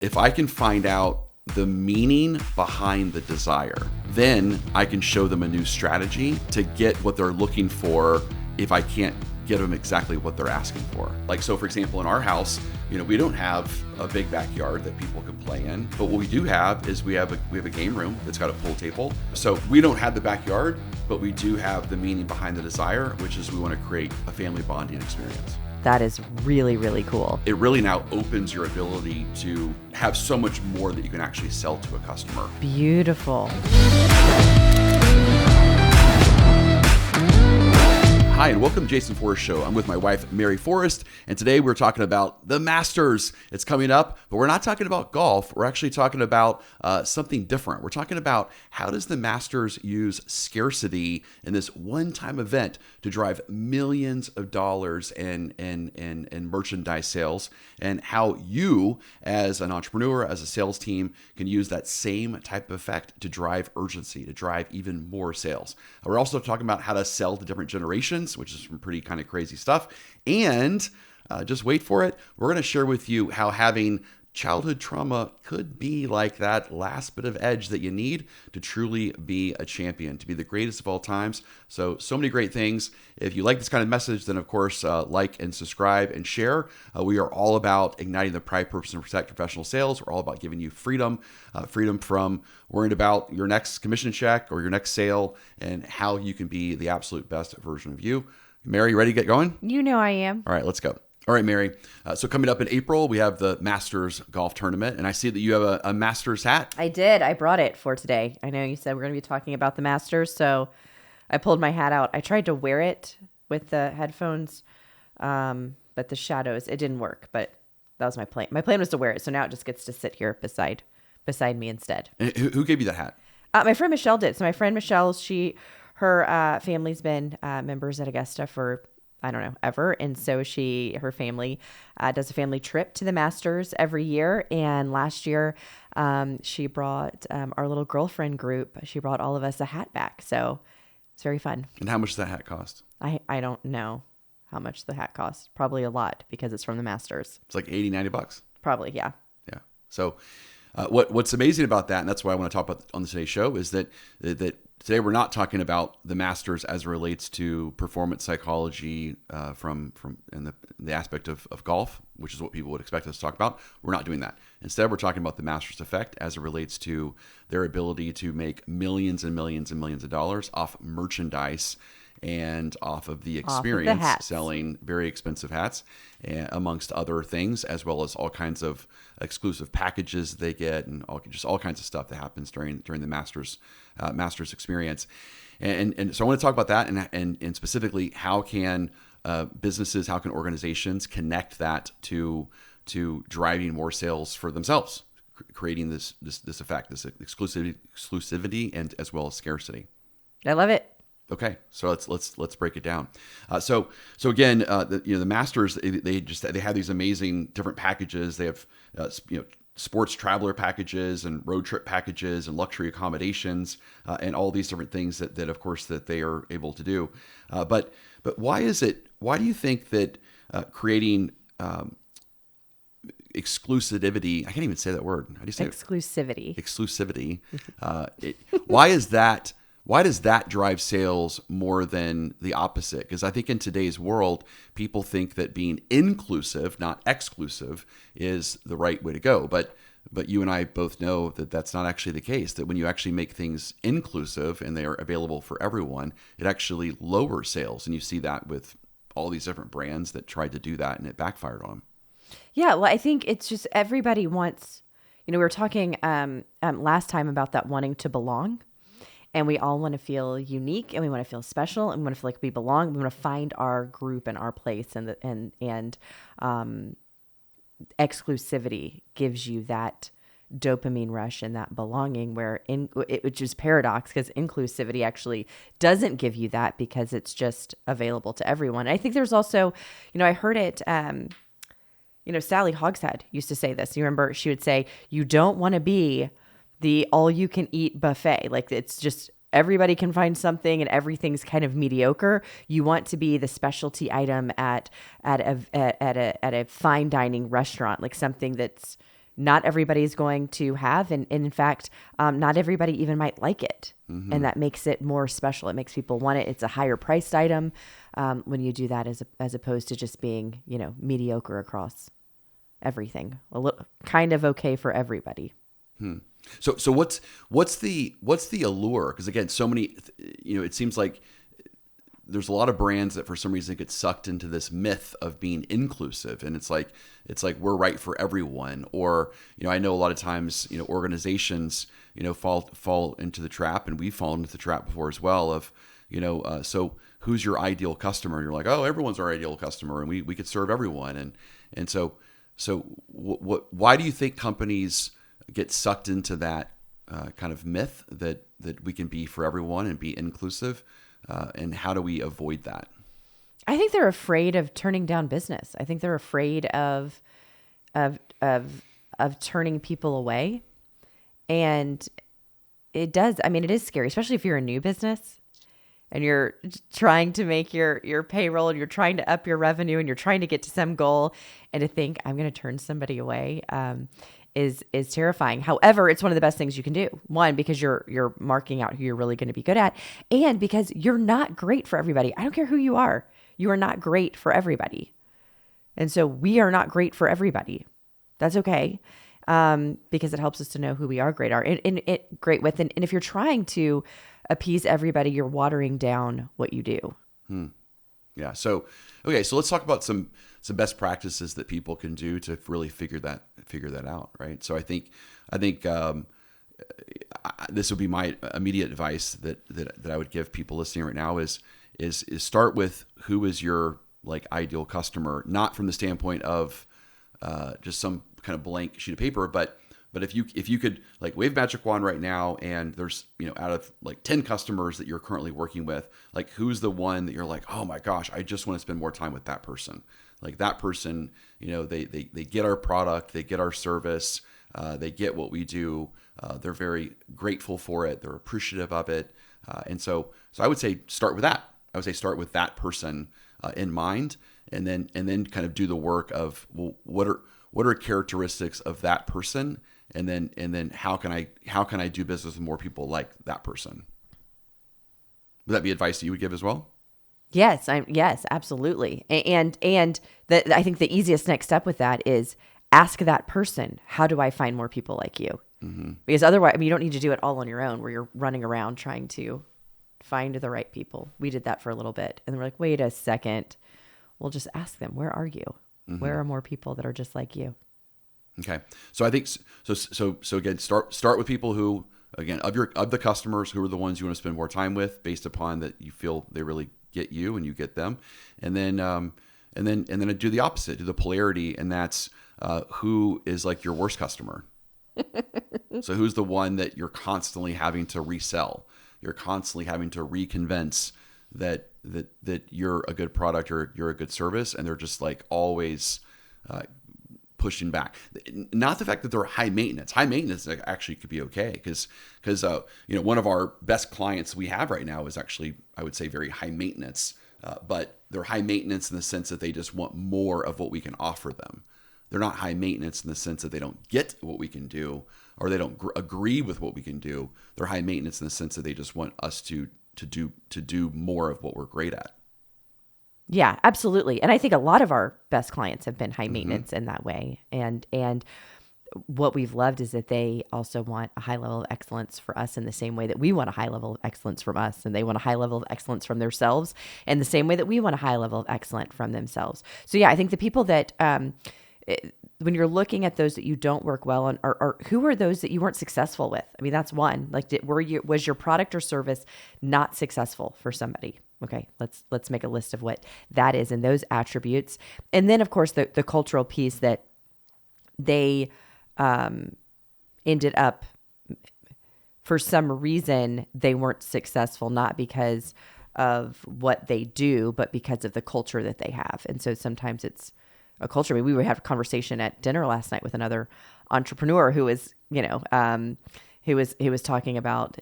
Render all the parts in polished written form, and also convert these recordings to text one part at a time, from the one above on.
If I can find out the meaning behind the desire, then I can show them a new strategy to get what they're looking for if I can't give them exactly what they're asking for. Like, so for example, in our house, we don't have a big backyard that people can play in, but what we do have is we have a game room that's got a pool table. So we don't have the backyard, but we do have the meaning behind the desire, which is we want to create a family bonding experience. That is really, really cool. It really now opens your ability to have so much more that you can actually sell to a customer. Beautiful. Hi, and welcome to Jason Forrest Show. I'm with my wife, Mary Forrest, and today we're talking about the Masters. It's coming up, but we're not talking about golf. We're actually talking about something different. We're talking about how does the Masters use scarcity in this one-time event to drive millions of dollars in merchandise sales, and how you, as an entrepreneur, as a sales team, can use that same type of effect to drive urgency, to drive even more sales. We're also talking about how to sell to different generations, which is some pretty kind of crazy stuff. And just wait for it. We're going to share with you how having childhood trauma could be like that last bit of edge that you need to truly be a champion, to be the greatest of all times. So many great things. If you like this kind of message, then of course, like and subscribe and share. We are all about igniting the pride, purpose, and protect professional sales. We're all about giving you freedom from worrying about your next commission check or your next sale, and how you can be the absolute best version of you. Mary, you ready to get going? You know I am. All right, let's go. All right, Mary. So coming up in April, we have the Masters golf tournament, and I see that you have a Masters hat. I did. I brought it for today. I know you said we're going to be talking about the Masters, so I pulled my hat out. I tried to wear it with the headphones, but the shadows, it didn't work, but that was my plan. My plan was to wear it, so now it just gets to sit here beside me instead. And who gave you that hat? My friend Michelle did. So my friend Michelle, her family's been members at Augusta for I don't know, ever. And so her family does a family trip to the Masters every year. And last year, she brought our little girlfriend group, she brought all of us a hat back. So it's very fun. And how much does that hat cost? I don't know how much the hat costs. Probably a lot because it's from the Masters. It's like $80-$90. Probably, yeah. Yeah. So what's amazing about that, and that's what I want to talk about on today's show, is that today we're not talking about the Masters as it relates to performance psychology from the aspect of golf, which is what people would expect us to talk about. We're not doing that. Instead, we're talking about the Masters effect as it relates to their ability to make millions and millions and millions of dollars off merchandise and off of the experience selling very expensive hats, amongst other things, as well as all kinds of exclusive packages they get, and all kinds of stuff that happens during the Masters experience. And so I want to talk about that, and specifically how can businesses, how can organizations connect that to driving more sales for themselves, creating this effect, this exclusivity, and as well as scarcity. I love it. Okay, so let's break it down. So again, the Masters, they have these amazing different packages. They have sports traveler packages and road trip packages and luxury accommodations and all these different things that of course that they are able to do. But why do you think that creating exclusivity, I can't even say that word. How do you say Exclusivity. it? Exclusivity. Why does that drive sales more than the opposite? Because I think in today's world, people think that being inclusive, not exclusive, is the right way to go. But you and I both know that that's not actually the case, that when you actually make things inclusive and they are available for everyone, it actually lowers sales. And you see that with all these different brands that tried to do that and it backfired on them. Yeah, well, I think it's just everybody wants, we were talking last time about that wanting to belong. And we all want to feel unique, and we want to feel special, and we want to feel like we belong. We want to find our group and our place, and exclusivity gives you that dopamine rush and that belonging, which is paradox, because inclusivity actually doesn't give you that because it's just available to everyone. And I think there's also, I heard it. Sally Hogshead used to say this. You remember she would say, "You don't want to be the all-you-can-eat buffet. Like, it's just everybody can find something and everything's kind of mediocre. You want to be the specialty item at a fine dining restaurant, like something that's not everybody's going to have. And in fact, not everybody even might like it. Mm-hmm. And that makes it more special. It makes people want it. It's a higher priced item when you do that as opposed to just being, mediocre across everything. Kind of okay for everybody. So what's the allure? Because again, so many, it seems like there's a lot of brands that for some reason get sucked into this myth of being inclusive, and it's like we're right for everyone. Or I know a lot of times organizations fall into the trap, and we've fallen into the trap before as well. Of so who's your ideal customer? And you're like, oh, everyone's our ideal customer, and we could serve everyone. And so why do you think companies get sucked into that kind of myth that we can be for everyone and be inclusive? And how do we avoid that? I think they're afraid of turning down business. I think they're afraid of turning people away. And it is scary, especially if you're a new business and you're trying to make your payroll and you're trying to up your revenue and you're trying to get to some goal, and to think I'm going to turn somebody away is terrifying. However, it's one of the best things you can do. One, because you're marking out who you're really going to be good at, and because you're not great for everybody. I don't care who you are. You are not great for everybody. And so we are not great for everybody. That's okay. Because it helps us to know who we are great with. And if you're trying to appease everybody, you're watering down what you do. Yeah. So, okay. So let's talk about some best practices that people can do to really figure that out. Right. So I think this would be my immediate advice that I would give people listening right now is start with who is your ideal customer, not from the standpoint of just some kind of blank sheet of paper, but if you could wave a magic wand right now, and there's out of 10 customers that you're currently working with, who's the one that you're like, oh my gosh, I just want to spend more time with that person. That person, they get our product, they get our service, they get what we do, they're very grateful for it, they're appreciative of it, and so I would say start with that. I would say start with that person in mind, and then kind of do the work of, well, what are characteristics of that person, and then how can I do business with more people like that person? Would that be advice that you would give as well? Yes, absolutely. And I think the easiest next step with that is ask that person, how do I find more people like you? Mm-hmm. Because otherwise, you don't need to do it all on your own where you're running around trying to find the right people. We did that for a little bit, and we're like, wait a second. We'll just ask them, where are you? Mm-hmm. Where are more people that are just like you? Okay. So I think, so again, start with people who, again, of the customers, who are the ones you want to spend more time with based upon that you feel they really get you and you get them. And then do the opposite, do the polarity. And that's who is your worst customer. So who's the one that you're constantly having to resell? You're constantly having to reconvince that you're a good product or you're a good service, and they're just always pushing back. Not the fact that they're high maintenance. High maintenance actually could be okay because one of our best clients we have right now is actually, I would say, very high maintenance, but they're high maintenance in the sense that they just want more of what we can offer them. They're not high maintenance in the sense that they don't get what we can do or they don't agree with what we can do. They're high maintenance in the sense that they just want us to do more of what we're great at. Yeah, absolutely. And I think a lot of our best clients have been high maintenance in that way. And what we've loved is that they also want a high level of excellence for us in the same way that we want a high level of excellence from us. And they want a high level of excellence from themselves in the same way that we want a high level of excellence from themselves. So yeah, I think the people that, when you're looking at those that you don't work well on, or who are those that you weren't successful with? I mean, that's one. Was your product or service not successful for somebody? Okay, let's make a list of what that is and those attributes. And then, of course, the cultural piece that they ended up, for some reason, they weren't successful, not because of what they do, but because of the culture that they have. And so sometimes it's a culture. I mean, we had a conversation at dinner last night with another entrepreneur who was, he was talking about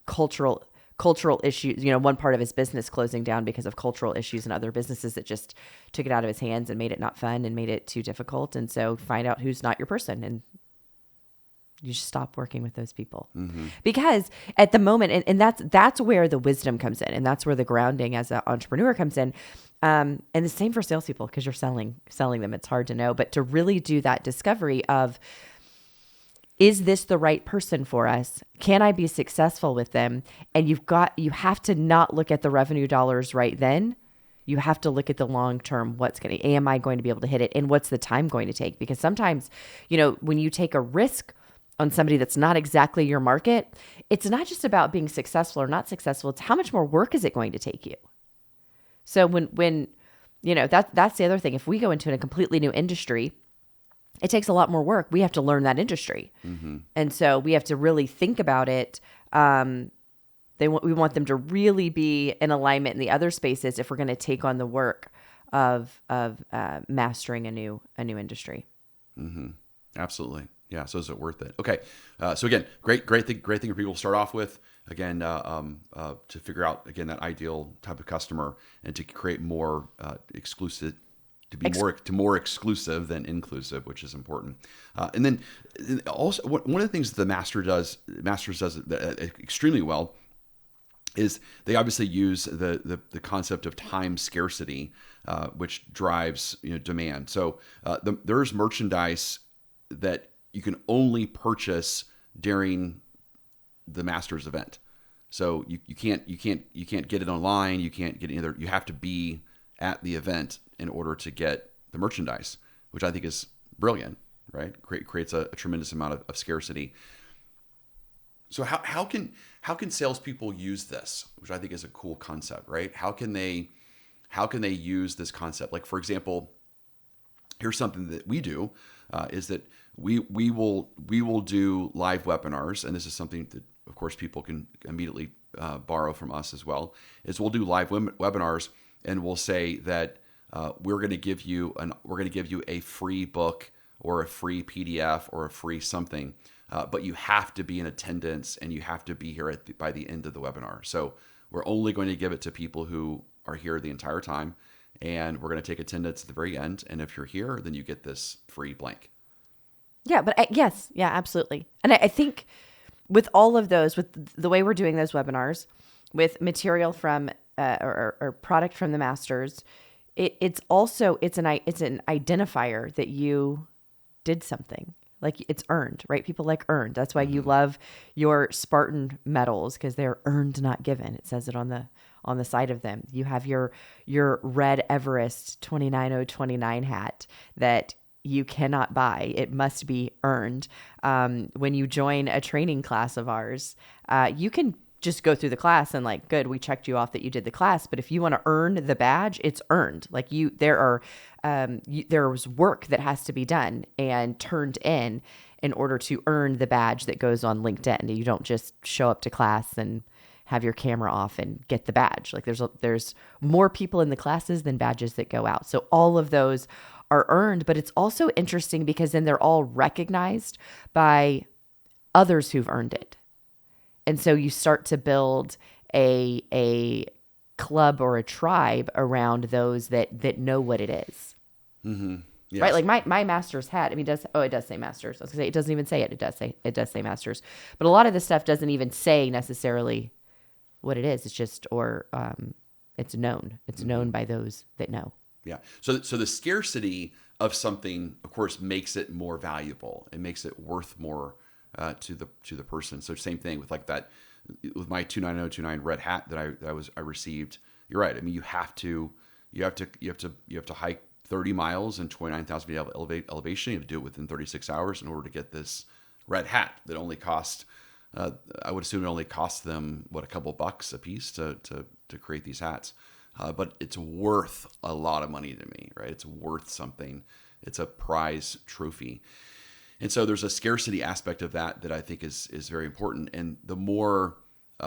cultural cultural issues, one part of his business closing down because of cultural issues and other businesses that just took it out of his hands and made it not fun and made it too difficult. And so find out who's not your person, and you should stop working with those people. Because at the moment, and that's where the wisdom comes in, and that's where the grounding as an entrepreneur comes in. And the same for salespeople, because you're selling them. It's hard to know, but to really do that discovery of, is this the right person for us? Can I be successful with them? And you have to not look at the revenue dollars right then. You have to look at the long term. Am I going to be able to hit it? And what's the time going to take? Because sometimes, when you take a risk on somebody that's not exactly your market, it's not just about being successful or not successful. It's how much more work is it going to take you? So when that's the other thing. If we go into a completely new industry, it takes a lot more work. We have to learn that industry. And so we have to really think about it. We want them to really be in alignment in the other spaces if we're going to take on the work of mastering a new industry. Absolutely. Yeah. So is it worth it? Okay. So again, great thing for people to start off with. Again, to figure out again that ideal type of customer and to create more exclusive, to be more exclusive than inclusive, which is important. And then also one of the things that the Masters does extremely well is they obviously use the concept of time scarcity, which drives demand. So there's merchandise that you can only purchase during the Masters event. So you can't get it online. You can't get either. You have to be at the event in order to get the merchandise, which I think is brilliant, right? Creates a tremendous amount of scarcity. So how can salespeople use this, which I think is a cool concept, right? How can they use this concept? Like, for example, here's something that we do, is that we will do live webinars, and this is something that, of course, people can immediately borrow from us as well. Is we'll do live webinars, and we'll say that we're going to give you a free book or a free PDF or a free something, but you have to be in attendance and you have to be here by the end of the webinar. So we're only going to give it to people who are here the entire time, and we're going to take attendance at the very end. And if you're here, then you get this free blank. Yeah, but yes, yeah, absolutely. And I think with all of those, with the way we're doing those webinars, with material from or product from the Masters, it's an identifier that you did something. Like, it's earned, right? People like earned. That's why you love your Spartan medals, because they're earned, not given. It says it on the side of them. You have your Red Everest 29029 hat that you cannot buy. It must be earned. When you join a training class of ours, you can just go through the class and like, good, we checked you off that you did the class. But if you want to earn the badge, it's earned. Like there's work that has to be done and turned in order to earn the badge that goes on LinkedIn. You don't just show up to class and have your camera off and get the badge. Like there's more people in the classes than badges that go out. So all of those are earned, but it's also interesting because then they're all recognized by others who've earned it. And so you start to build a club or a tribe around those that know what it is. Mm-hmm. Yes. Right? Like my Masters hat, I mean, it does say Masters. I was gonna say, it doesn't even say it. It does say Masters. But a lot of this stuff doesn't even say necessarily what it is. It's just, it's known. It's known by those that know. Yeah. So the scarcity of something, of course, makes it more valuable. It makes it worth more to the person. So same thing with like that, with my 29029 red hat that I received. You're right. I mean, you have to hike 30 miles and 29,000 feet elevation. You have to do it within 36 hours in order to get this red hat that only cost. I would assume it only cost them a couple bucks a piece to create these hats. But it's worth a lot of money to me, right? It's worth something. It's a prize trophy. And so there's a scarcity aspect of that I think is very important. And the more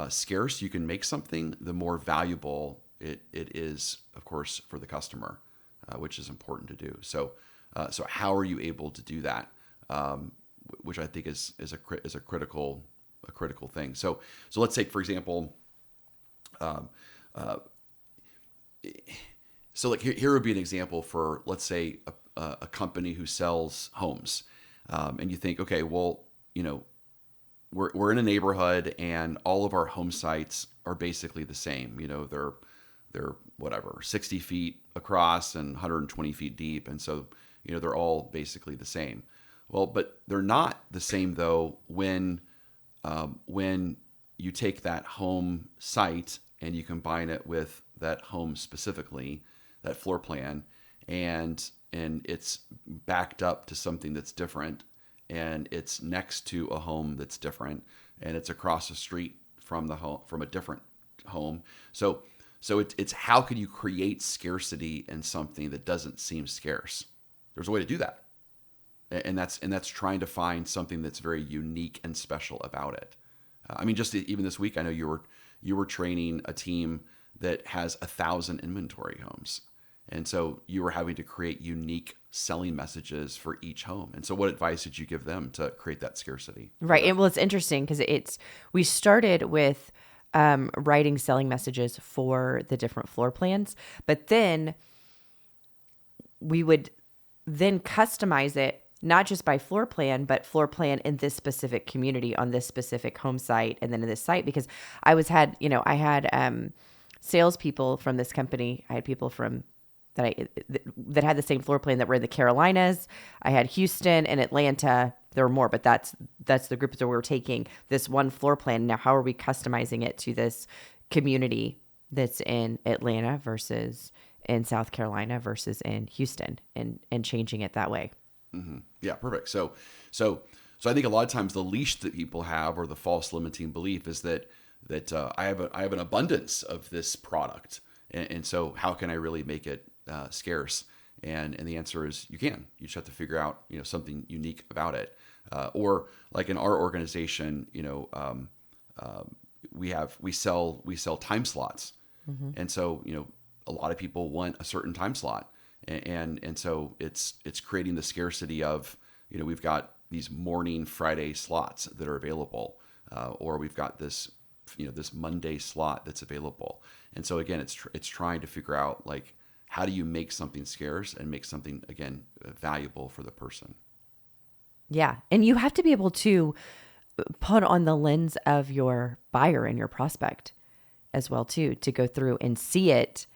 scarce you can make something, the more valuable it is, of course, for the customer, which is important to do. So how are you able to do that? Which I think is a critical thing. So let's take, for example, So like here would be an example for, let's say, a company who sells homes, and you think, okay, well, we're in a neighborhood and all of our home sites are basically the same. They're whatever 60 feet across and 120 feet deep, and so they're all basically the same. Well, but they're not the same though when you take that home site and you combine it with that home specifically, that floor plan, and it's backed up to something that's different, and it's next to a home that's different, and it's across the street from the home, from a different home. So it's how can you create scarcity in something that doesn't seem scarce? There's a way to do that, and that's trying to find something that's very unique and special about it. I mean, just even this week, I know you were training a team that has 1,000 inventory homes, and so you were having to create unique selling messages for each home. And so, what advice did you give them to create that scarcity? Right. And well, it's interesting because we started with writing selling messages for the different floor plans, but then we would then customize it not just by floor plan, but floor plan in this specific community on this specific home site and then in this site. Because I had salespeople from this company. I had people from that had the same floor plan that were in the Carolinas. I had Houston and Atlanta. There were more, but that's the group that we were taking this one floor plan. Now, how are we customizing it to this community that's in Atlanta versus in South Carolina versus in Houston, and changing it that way? Mm-hmm. Yeah, perfect. So I think a lot of times the leash that people have, or the false limiting belief, is that I have an abundance of this product, and so how can I really make it scarce? And the answer is you can. You just have to figure out something unique about it. Or like in our organization, we sell time slots, mm-hmm. and so a lot of people want a certain time slot. And so it's creating the scarcity of, we've got these morning Friday slots that are available, or we've got this, this Monday slot that's available. And so again, it's trying to figure out, like, how do you make something scarce and make something, again, valuable for the person? Yeah. And you have to be able to put on the lens of your buyer and your prospect as well too, to go through and see it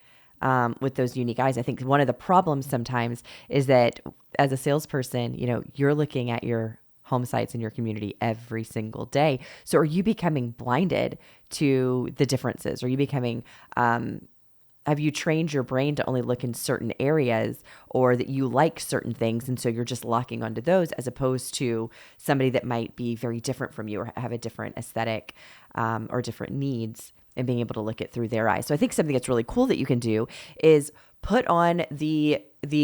with those unique eyes. I think one of the problems sometimes is that as a salesperson, you're looking at your home sites in your community every single day. So are you becoming blinded to the differences? Are you becoming, have you trained your brain to only look in certain areas, or that you like certain things, and so you're just locking onto those, as opposed to somebody that might be very different from you or have a different aesthetic or different needs, and being able to look it through their eyes. So I think something that's really cool that you can do is put on the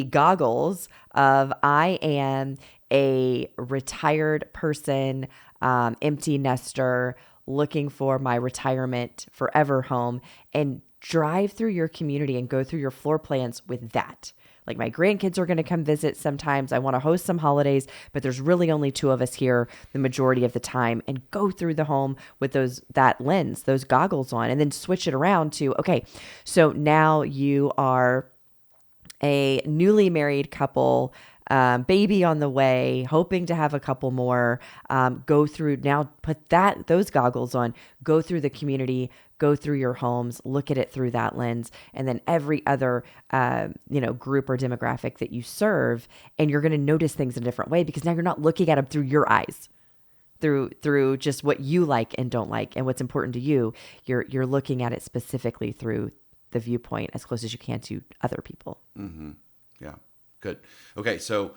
goggles of, I am a retired person, empty nester, looking for my retirement forever home, and drive through your community and go through your floor plans with that. Like, my grandkids are going to come visit sometimes. I want to host some holidays, but there's really only 2 of us here the majority of the time, and go through the home with that lens, those goggles on, and then switch it around to, okay, so now you are a newly married couple, baby on the way, hoping to have a couple more, go through, now put those goggles on, go through the community, go through your homes, look at it through that lens, and then every other, group or demographic that you serve. And you're going to notice things in a different way, because now you're not looking at them through your eyes, through just what you like and don't like and what's important to you. You're looking at it specifically through the viewpoint as close as you can to other people. Mm-hmm. Yeah. Good. Okay. So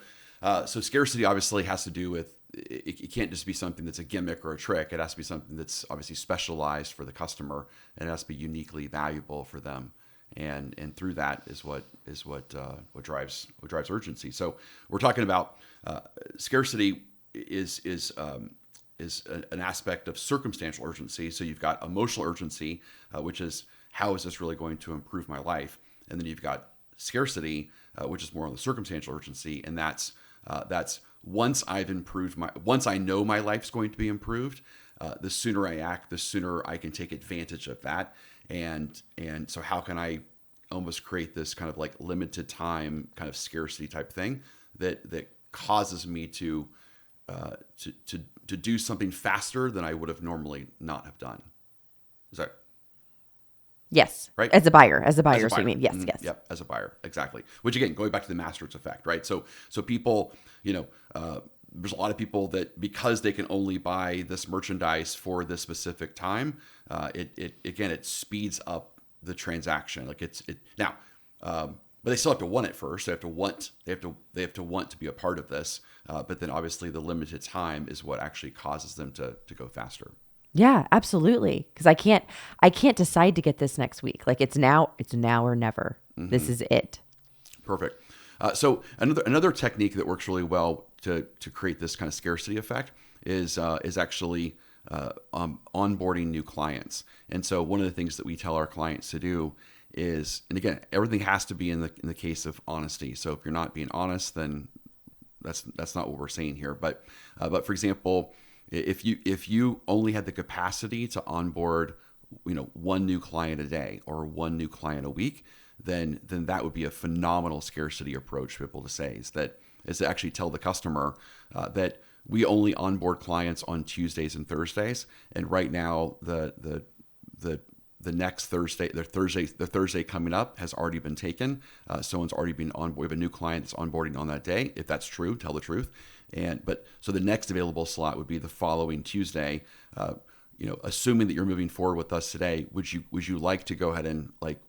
scarcity obviously has to do with, it can't just be something that's a gimmick or a trick. It has to be something that's obviously specialized for the customer, and it has to be uniquely valuable for them. And through that is what drives urgency. So we're talking about scarcity is an aspect of circumstantial urgency. So you've got emotional urgency, which is, how is this really going to improve my life? And then you've got scarcity, which is more on the circumstantial urgency, and that's once I know my life's going to be improved, the sooner I act, the sooner I can take advantage of that. And so how can I almost create this kind of like limited time kind of scarcity type thing that causes me to do something faster than I would have normally not have done. Is that Yes. right? As a buyer, As a so you buyer. mean, yes, yes. Yep, as a buyer, exactly. Which again, going back to the master's effect, right? So people, there's a lot of people that because they can only buy this merchandise for this specific time, it speeds up the transaction. Like now, but they still have to want it first. They have to want to be a part of this. But then obviously the limited time is what actually causes them to go faster. Yeah, absolutely. Because I can't decide to get this next week. Like it's now or never. This is it. Perfect. So another technique that works really well to create this kind of scarcity effect is actually onboarding new clients. And so one of the things that we tell our clients to do is, and again, everything has to be in the case of honesty. So if you're not being honest, then that's not what we're saying here. But for example, if you only had the capacity to onboard, one new client a day or one new client a week, then that would be a phenomenal scarcity approach for people to say is to actually tell the customer that we only onboard clients on Tuesdays and Thursdays, and right now the next Thursday, the Thursday coming up has already been taken. Someone's already been on. We have a new client that's onboarding on that day. If that's true, tell the truth. So the next available slot would be the following Tuesday. Assuming that you're moving forward with us today, would you like to go ahead and like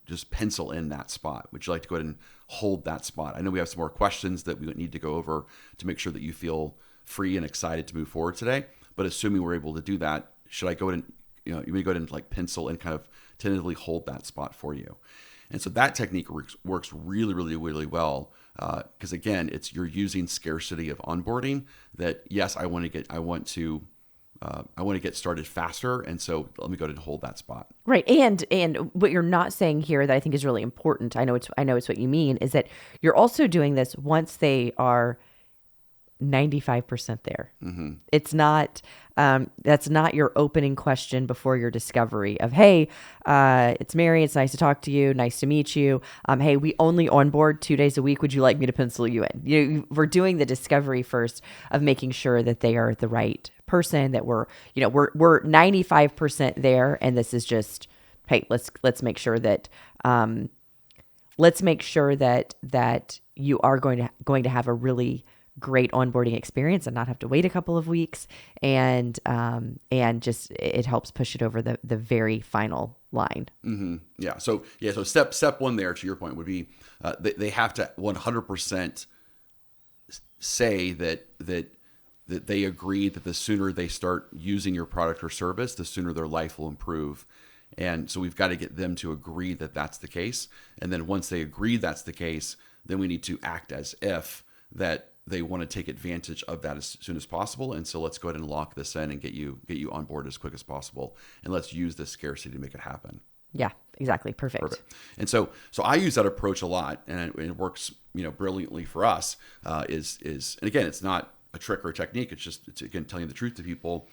just pencil in that spot? Would you like to go ahead and hold that spot? I know we have some more questions that we would need to go over to make sure that you feel free and excited to move forward today. But assuming we're able to do that, should I go ahead and you may go ahead and like pencil and kind of tentatively hold that spot for you? And so that technique works really, really, really well because again, you're using scarcity of onboarding. That yes, I want to get started faster, and so let me go ahead and hold that spot. Right, and what you're not saying here that I think is really important, I know it's what you mean, is that you're also doing this once they are 95% there. Mm-hmm. It's not that's not your opening question before your discovery of, hey, it's Mary, it's nice to talk to you, nice to meet you. Hey, we only onboard 2 days a week. Would you like me to pencil you in? We're doing the discovery first of making sure that they are the right person, that we're 95% there, and this is just, hey, let's make sure that that you are going to have a really great onboarding experience and not have to wait a couple of weeks, and just it helps push it over the very final line. Mm-hmm. Yeah. So step one there, to your point, would be they have to 100% say that they agree that the sooner they start using your product or service, the sooner their life will improve. And so we've got to get them to agree that that's the case. And then once they agree that's the case, then we need to act as if that they want to take advantage of that as soon as possible. And so let's go ahead and lock this in and get you on board as quick as possible. And let's use this scarcity to make it happen. Yeah, exactly. Perfect. And so I use that approach a lot, and it works, brilliantly for us. And again, it's not a trick or a technique. It's again telling the truth to people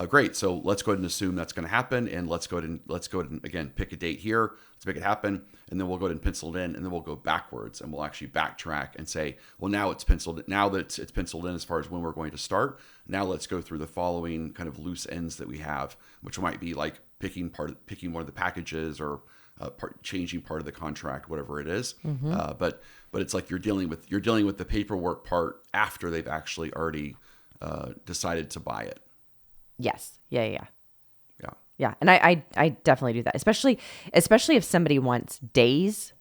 great. So let's go ahead and assume that's going to happen, and let's go ahead and again pick a date here. Let's make it happen, and then we'll go ahead and pencil it in, and then we'll go backwards, and we'll actually backtrack and say, well, now it's penciled. Now that it's penciled in as far as when we're going to start. Now let's go through the following kind of loose ends that we have, which might be like picking one of the packages or changing part of the contract, whatever it is. Mm-hmm. But it's like you're dealing with the paperwork part after they've actually already decided to buy it. Yes. Yeah. And I definitely do that, especially if somebody wants days,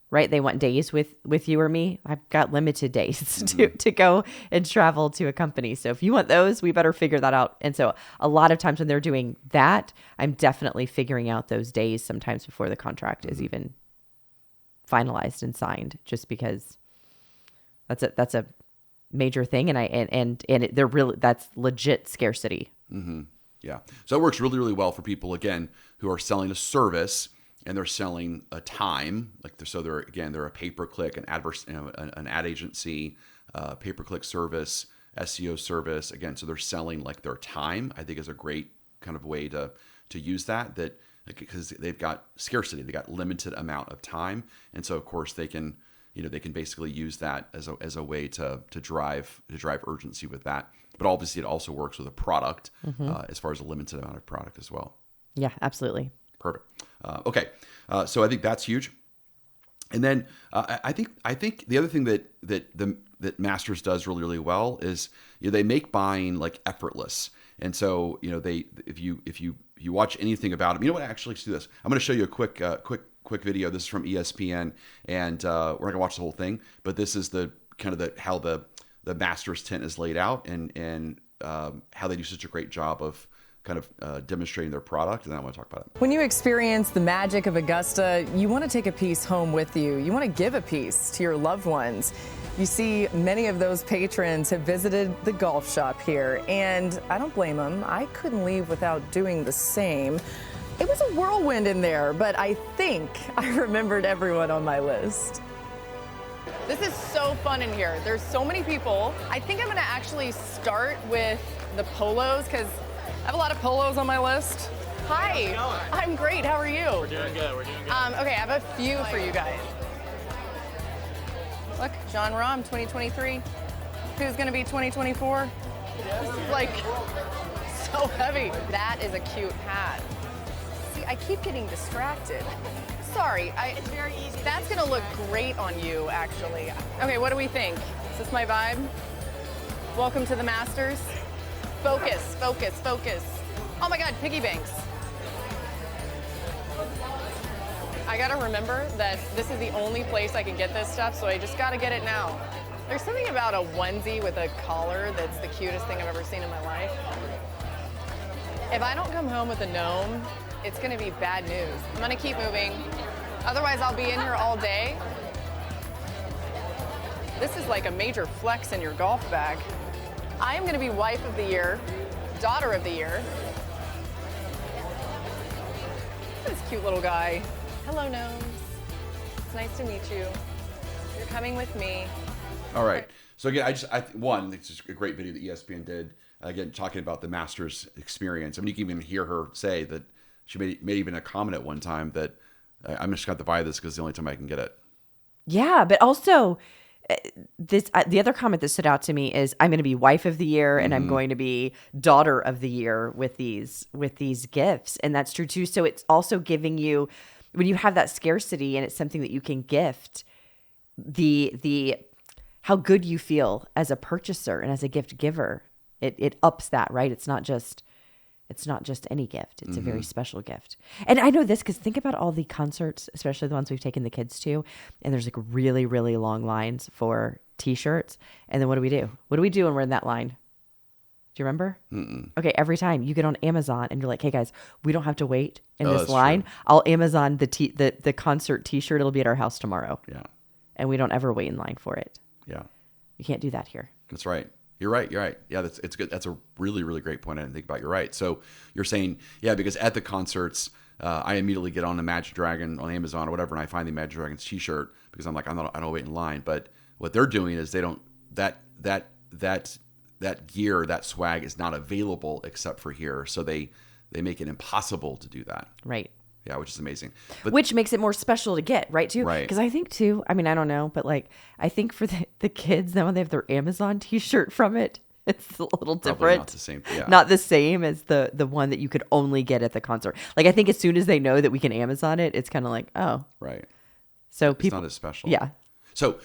right? They want days with you or me. I've got limited days mm-hmm. to go and travel to a company. So if you want those, we better figure that out. And so a lot of times when they're doing that, I'm definitely figuring out those days sometimes before the contract mm-hmm. is even finalized and signed, just because that's a major thing. And they're really, that's legit scarcity. Mm-hmm. Yeah. So it works really, really well for people, again, who are selling a service and they're selling a time. They're a pay-per-click, an ad agency, pay-per-click service, SEO service. Again, so they're selling like their time, I think is a great kind of way to use that because they've got scarcity, they got limited amount of time, and so of course they can basically use that as a way to drive urgency with that. But obviously it also works with a product as far as a limited amount of product as well. Yeah, absolutely. Perfect. Okay, so I think that's huge. And then I think the other thing that Masters does really, really well is they make buying like effortless. And so if you watch anything about them, what? Actually, let's do this. I'm going to show you a quick video. This is from ESPN, and we're not going to watch the whole thing, but this is the kind of how the Masters tent is laid out, and how they do such a great job of kind of demonstrating their product, and then I want to talk about it. When you experience the magic of Augusta, you want to take a piece home with you. You want to give a piece to your loved ones. You see, many of those patrons have visited the golf shop here, and I don't blame them. I couldn't leave without doing the same. It was a whirlwind in there, but I think I remembered everyone on my list. This is so fun in here. There's so many people. I think I'm going to actually start with the polos because I have a lot of polos on my list. Hi. I'm great. How are you? We're doing good. Okay, I have a few for you guys. Look, John Rahm, 2023. Who's going to be 2024? This is like so heavy. That is a cute hat. See, I keep getting distracted. Sorry. It's very easy. That's going to look great on you, actually. Okay, what do we think? Is this my vibe? Welcome to the Masters. Focus, focus, focus. Oh my God, piggy banks. I gotta remember that this is the only place I can get this stuff, so I just gotta get it now. There's something about a onesie with a collar that's the cutest thing I've ever seen in my life. If I don't come home with a gnome, it's gonna be bad news. I'm gonna keep moving. Otherwise, I'll be in here all day. This is like a major flex in your golf bag. I am going to be wife of the year, daughter of the year. This cute little guy. Hello, gnomes. It's nice to meet you. You're coming with me. All right. So again, it's just a great video that ESPN did. Again, talking about the Masters experience. I mean, you can even hear her say that she made even a comment at one time that I'm just going to buy this because it's the only time I can get it. Yeah, but also the other comment that stood out to me is I'm going to be wife of the year and I'm going to be daughter of the year with these gifts, and that's true too. So it's also giving you, when you have that scarcity and it's something that you can gift, the how good you feel as a purchaser and as a gift giver. It ups that, right? It's not just any gift. It's a very special gift. And I know this because think about all the concerts, especially the ones we've taken the kids to, and there's like really, really long lines for T-shirts. And then what do we do? What do we do when we're in that line? Do you remember? Okay, every time you get on Amazon and you're like, hey guys, we don't have to wait in this line. True. I'll Amazon the concert T-shirt. It'll be at our house tomorrow. Yeah. And we don't ever wait in line for it. Yeah. You can't do that here. That's right. You're right. Yeah, it's good. That's a really, really great point I didn't think about. You're right. So you're saying, yeah, because at the concerts, I immediately get on the Imagine Dragon on Amazon or whatever, and I find the Imagine Dragons T-shirt because I'm like, I don't wait in line. But what they're doing is they don't that gear, that swag is not available except for here. So they make it impossible to do that. Right. Yeah, which is amazing. But, which makes it more special to get, right, too? Right. Because I think, too, I mean, I don't know, but, like, I think for the kids, then when they have their Amazon T-shirt from it, it's a little different. Probably not the same. Yeah. Not the same as the one that you could only get at the concert. Like, I think as soon as they know that we can Amazon it, it's kind of like, oh. Right. So it's not as special. Yeah. So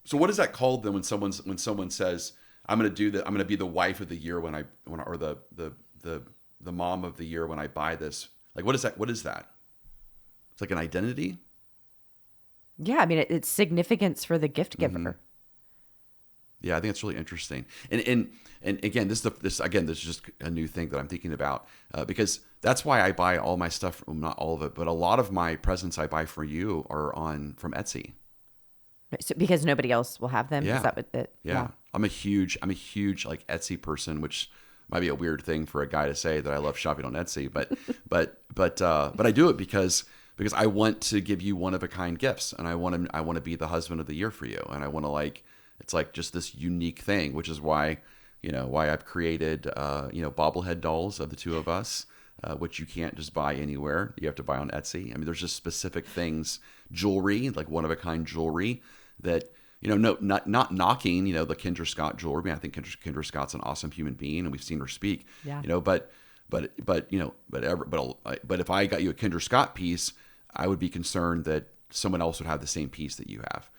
what is that called then when someone says, I'm going to be the wife of the year or the mom of the year when I buy this? Like, what is that? What is that? It's like an identity? Yeah, I mean, it's significance for the gift giver. Yeah, I think it's really interesting. And again, this is just a new thing that I'm thinking about because that's why I buy all my stuff. Well, not all of it, but a lot of my presents I buy for you are from Etsy. So, because nobody else will have them. Yeah. Is that what it? Yeah. I'm a huge like Etsy person, which might be a weird thing for a guy to say that I love shopping on Etsy, but I do it because I want to give you one of a kind gifts, and I want to be the husband of the year for you, and I want to it's like just this unique thing, which is why why I've created, bobblehead dolls of the two of us, which you can't just buy anywhere. You have to buy on Etsy. I mean, there's just specific things, jewelry, like one-of-a-kind jewelry that, no, not knocking, the Kendra Scott jewelry. I mean, I think Kendra Scott's an awesome human being, and we've seen her speak. Yeah. But if I got you a Kendra Scott piece, I would be concerned that someone else would have the same piece that you have.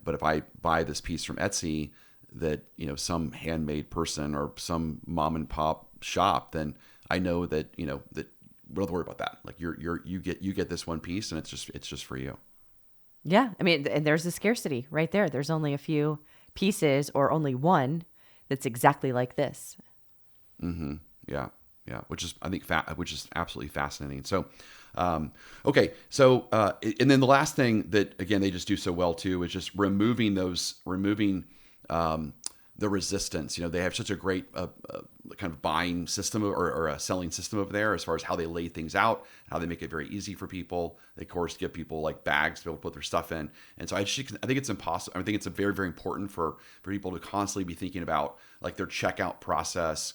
But if I buy this piece from Etsy that, some handmade person or some mom and pop shop, then I know that, that we don't have to worry about that. Like you get this one piece, and it's just for you. Yeah. I mean, and there's a scarcity right there. There's only a few pieces or only one that's exactly like this. Mm-hmm. Yeah. Yeah. Which is, I think, which is absolutely fascinating. So, okay. So, and then the last thing that, again, they just do so well too, is just removing the resistance. They have such a great kind of buying system or a selling system over there as far as how they lay things out, how they make it very easy for people. They, of course, give people like bags to be able to put their stuff in. And so I think it's impossible. I think it's very, very important for people to constantly be thinking about like their checkout process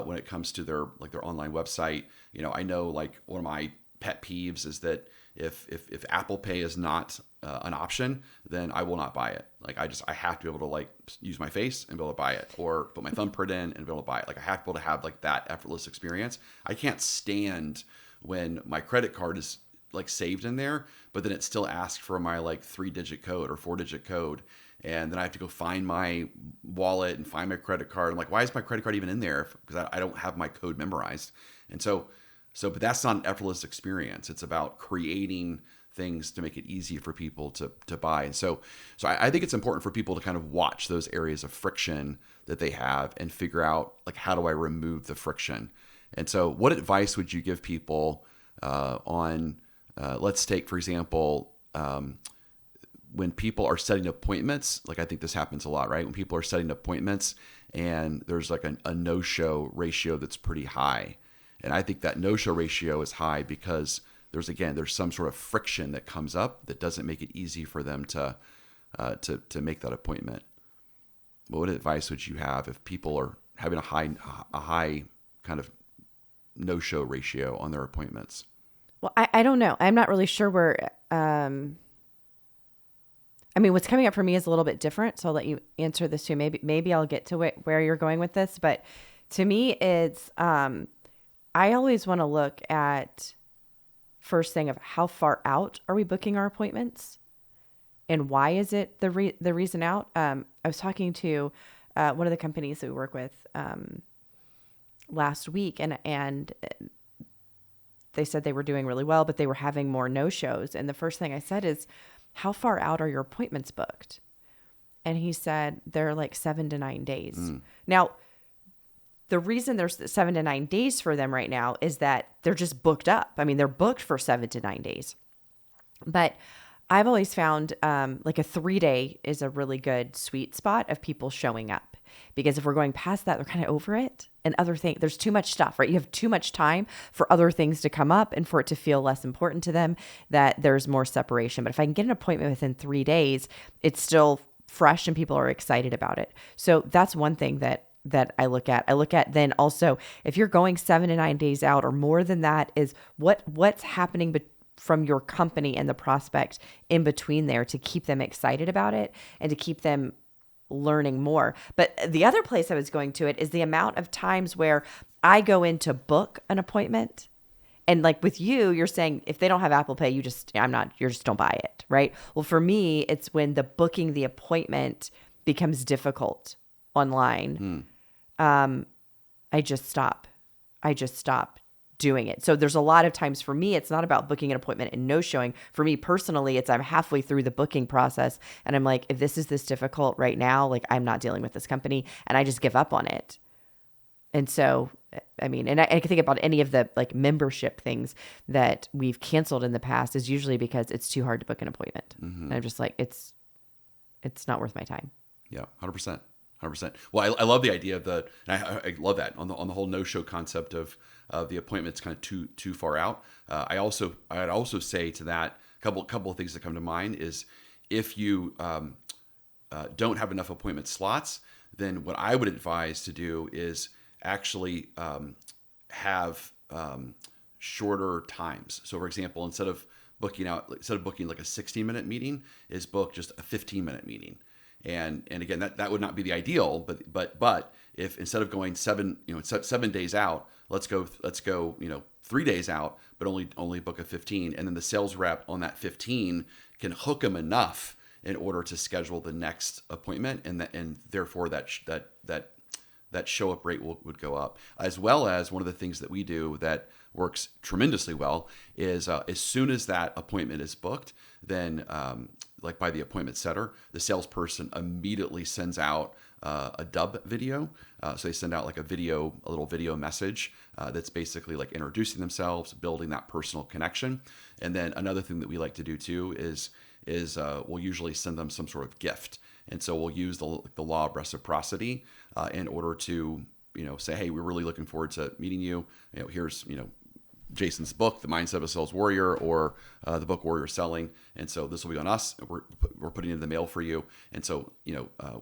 when it comes to their online website. I know like one of my pet peeves is that if Apple Pay is not an option, then I will not buy it. Like I have to be able to like use my face and be able to buy it, or put my thumbprint in and be able to buy it. Like I have to be able to have like that effortless experience. I can't stand when my credit card is like saved in there, but then it still asks for my like 3-digit code or 4-digit code. And then I have to go find my wallet and find my credit card. I'm like, why is my credit card even in there? Because I don't have my code memorized. And but that's not an effortless experience. It's about creating things to make it easy for people to buy. And so I think it's important for people to kind of watch those areas of friction that they have and figure out like, how do I remove the friction? And so what advice would you give people on, let's take, for example, when people are setting appointments, like I think this happens a lot, right? When people are setting appointments and there's like a no-show ratio that's pretty high. And I think that no-show ratio is high because there's some sort of friction that comes up that doesn't make it easy for them to make that appointment. What advice would you have if people are having a high kind of no-show ratio on their appointments? Well, I don't know. I'm not really sure where, what's coming up for me is a little bit different. So I'll let you answer this too. Maybe I'll get to where you're going with this, but to me, it's, I always want to look at first thing of how far out are we booking our appointments, and why is it the reason out? I was talking to one of the companies that we work with last week, and they said they were doing really well, but they were having more no-shows. And the first thing I said is, how far out are your appointments booked? And he said they're like 7 to 9 days. Now, the reason there's 7 to 9 days for them right now is that they're just booked up. I mean, they're booked for 7 to 9 days. But I've always found like a 3-day is a really good sweet spot of people showing up. Because if we're going past that, they're kind of over it. And other things, there's too much stuff, right? You have too much time for other things to come up and for it to feel less important to them, that there's more separation. But if I can get an appointment within 3 days, it's still fresh and people are excited about it. So that's one thing that I look at. I look at then also, if you're going 7 to 9 days out or more than that, is what's happening from your company and the prospect in between there to keep them excited about it and to keep them learning more. But the other place I was going to it is the amount of times where I go in to book an appointment. And like with you, you're saying if they don't have Apple Pay, you just don't buy it, right? Well, for me, it's when the booking the appointment becomes difficult online. I just stop doing it. So there's a lot of times for me, it's not about booking an appointment and no showing. For me personally, it's I'm halfway through the booking process and I'm like, if this is this difficult right now, like I'm not dealing with this company, and I just give up on it. And so, I mean, and I can think about any of the like membership things that we've canceled in the past is usually because it's too hard to book an appointment. And I'm just like, it's not worth my time. Yeah, 100%. 100%. Well, I love the idea of I love that on the whole no-show concept of the appointment's kind of too far out. I'd also say to that, a couple of things that come to mind is if you don't have enough appointment slots, then what I would advise to do is actually have shorter times. So for example, instead of booking like a 16-minute meeting, is book just a 15-minute meeting. And again, that would not be the ideal, but if instead of going 7 days out, let's go 3 days out, but only book a 15, and then the sales rep on that 15 can hook them enough in order to schedule the next appointment, and therefore that show up rate would go up. As well as one of the things that we do that works tremendously well is as soon as that appointment is booked, then like by the appointment setter, the salesperson immediately sends out a dub video. So they send out like a little video message that's basically like introducing themselves, building that personal connection. And then another thing that we like to do too is we'll usually send them some sort of gift. And so we'll use the law of reciprocity in order to, say, hey, we're really looking forward to meeting you. Here's, Jason's book, The Mindset of a Sales Warrior, or the book Warrior Selling. And so this will be on us. We're putting it in the mail for you. And so,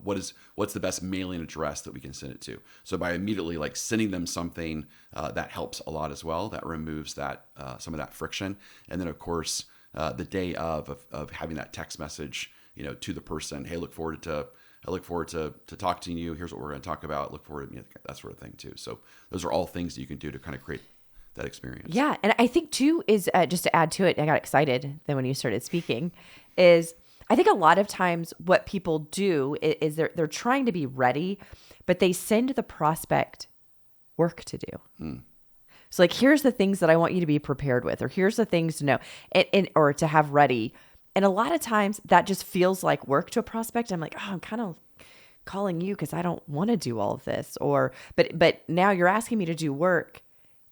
what's the best mailing address that we can send it to? So by immediately like sending them something, that helps a lot as well. That removes that some of that friction. And then of course, the day of having that text message, to the person, hey, I look forward to talking to you. Here's what we're going to talk about. Look forward to that sort of thing too. So those are all things that you can do to kind of create that experience. Yeah. And I think too is just to add to it, I got excited then when you started speaking, is I think a lot of times what people do is they're trying to be ready, but they send the prospect work to do. So like, here's the things that I want you to be prepared with, or here's the things to know or to have ready. And a lot of times that just feels like work to a prospect. I'm like, oh, I'm kind of calling you because I don't want to do all of this. But now you're asking me to do work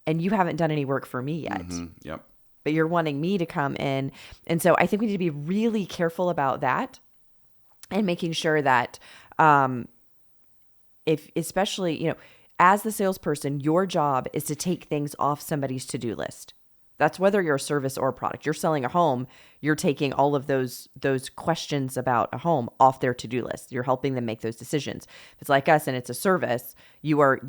and you haven't done any work for me yet. Yep. But you're wanting me to come in. And so I think we need to be really careful about that and making sure that especially, as the salesperson, your job is to take things off somebody's to-do list. That's whether you're a service or a product. You're selling a home, you're taking all of those questions about a home off their to-do list. You're helping them make those decisions. If it's like us and it's a service, you are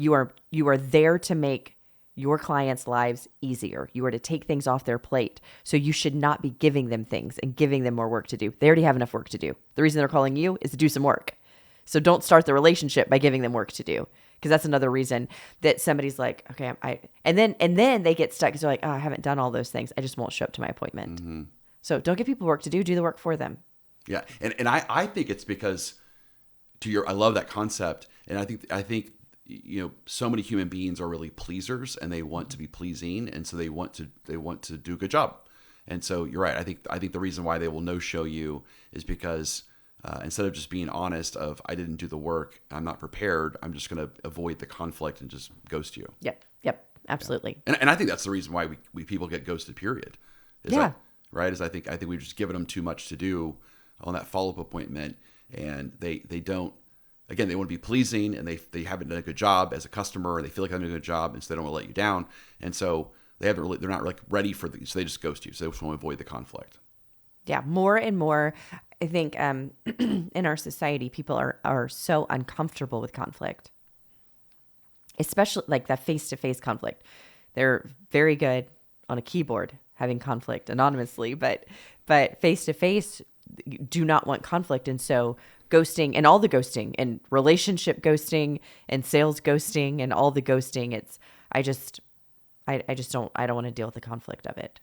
there to make your clients' lives easier. You are to take things off their plate. So you should not be giving them things and giving them more work to do. They already have enough work to do. The reason they're calling you is to do some work. So don't start the relationship by giving them work to do. Because that's another reason that somebody's like, okay, and then they get stuck because they're like, oh, I haven't done all those things. I just won't show up to my appointment. So don't give people work to do. Do the work for them. Yeah, and I think it's because I love that concept, and I think so many human beings are really pleasers, and they want to be pleasing, and so they want to do a good job. And so you're right. I think the reason why they will no show you is because instead of just being honest of I didn't do the work, I'm not prepared, I'm just going to avoid the conflict and just ghost you. Yep, absolutely. Yeah. And I think that's the reason why we people get ghosted. Period. I think we've just given them too much to do on that follow-up appointment, and they don't. Again, they want to be pleasing, and they haven't done a good job as a customer, and they feel like they're doing a good job, and so they don't want to let you down, and so they're not like ready for these, so they just ghost you. So they just want to avoid the conflict. Yeah, more and more. I think in our society, people are so uncomfortable with conflict, especially like that face-to-face conflict. They're very good on a keyboard having conflict anonymously, but face-to-face do not want conflict. And so ghosting and all the ghosting and relationship ghosting and sales ghosting and all the ghosting, I don't want to deal with the conflict of it.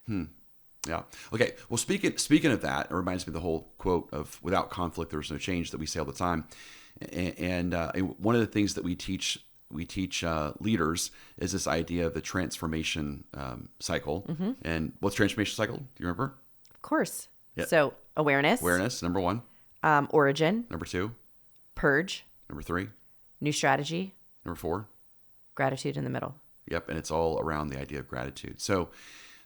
Yeah. Okay. Well, speaking of that, it reminds me of the whole quote of "without conflict, there's no change" that we say all the time. And one of the things that we teach leaders is this idea of the transformation cycle. And what's transformation cycle? Do you remember? Of course. Yeah. So awareness, number 1. Origin. Number 2. Purge. Number 3. New strategy. Number 4. Gratitude in the middle. Yep. And it's all around the idea of gratitude. So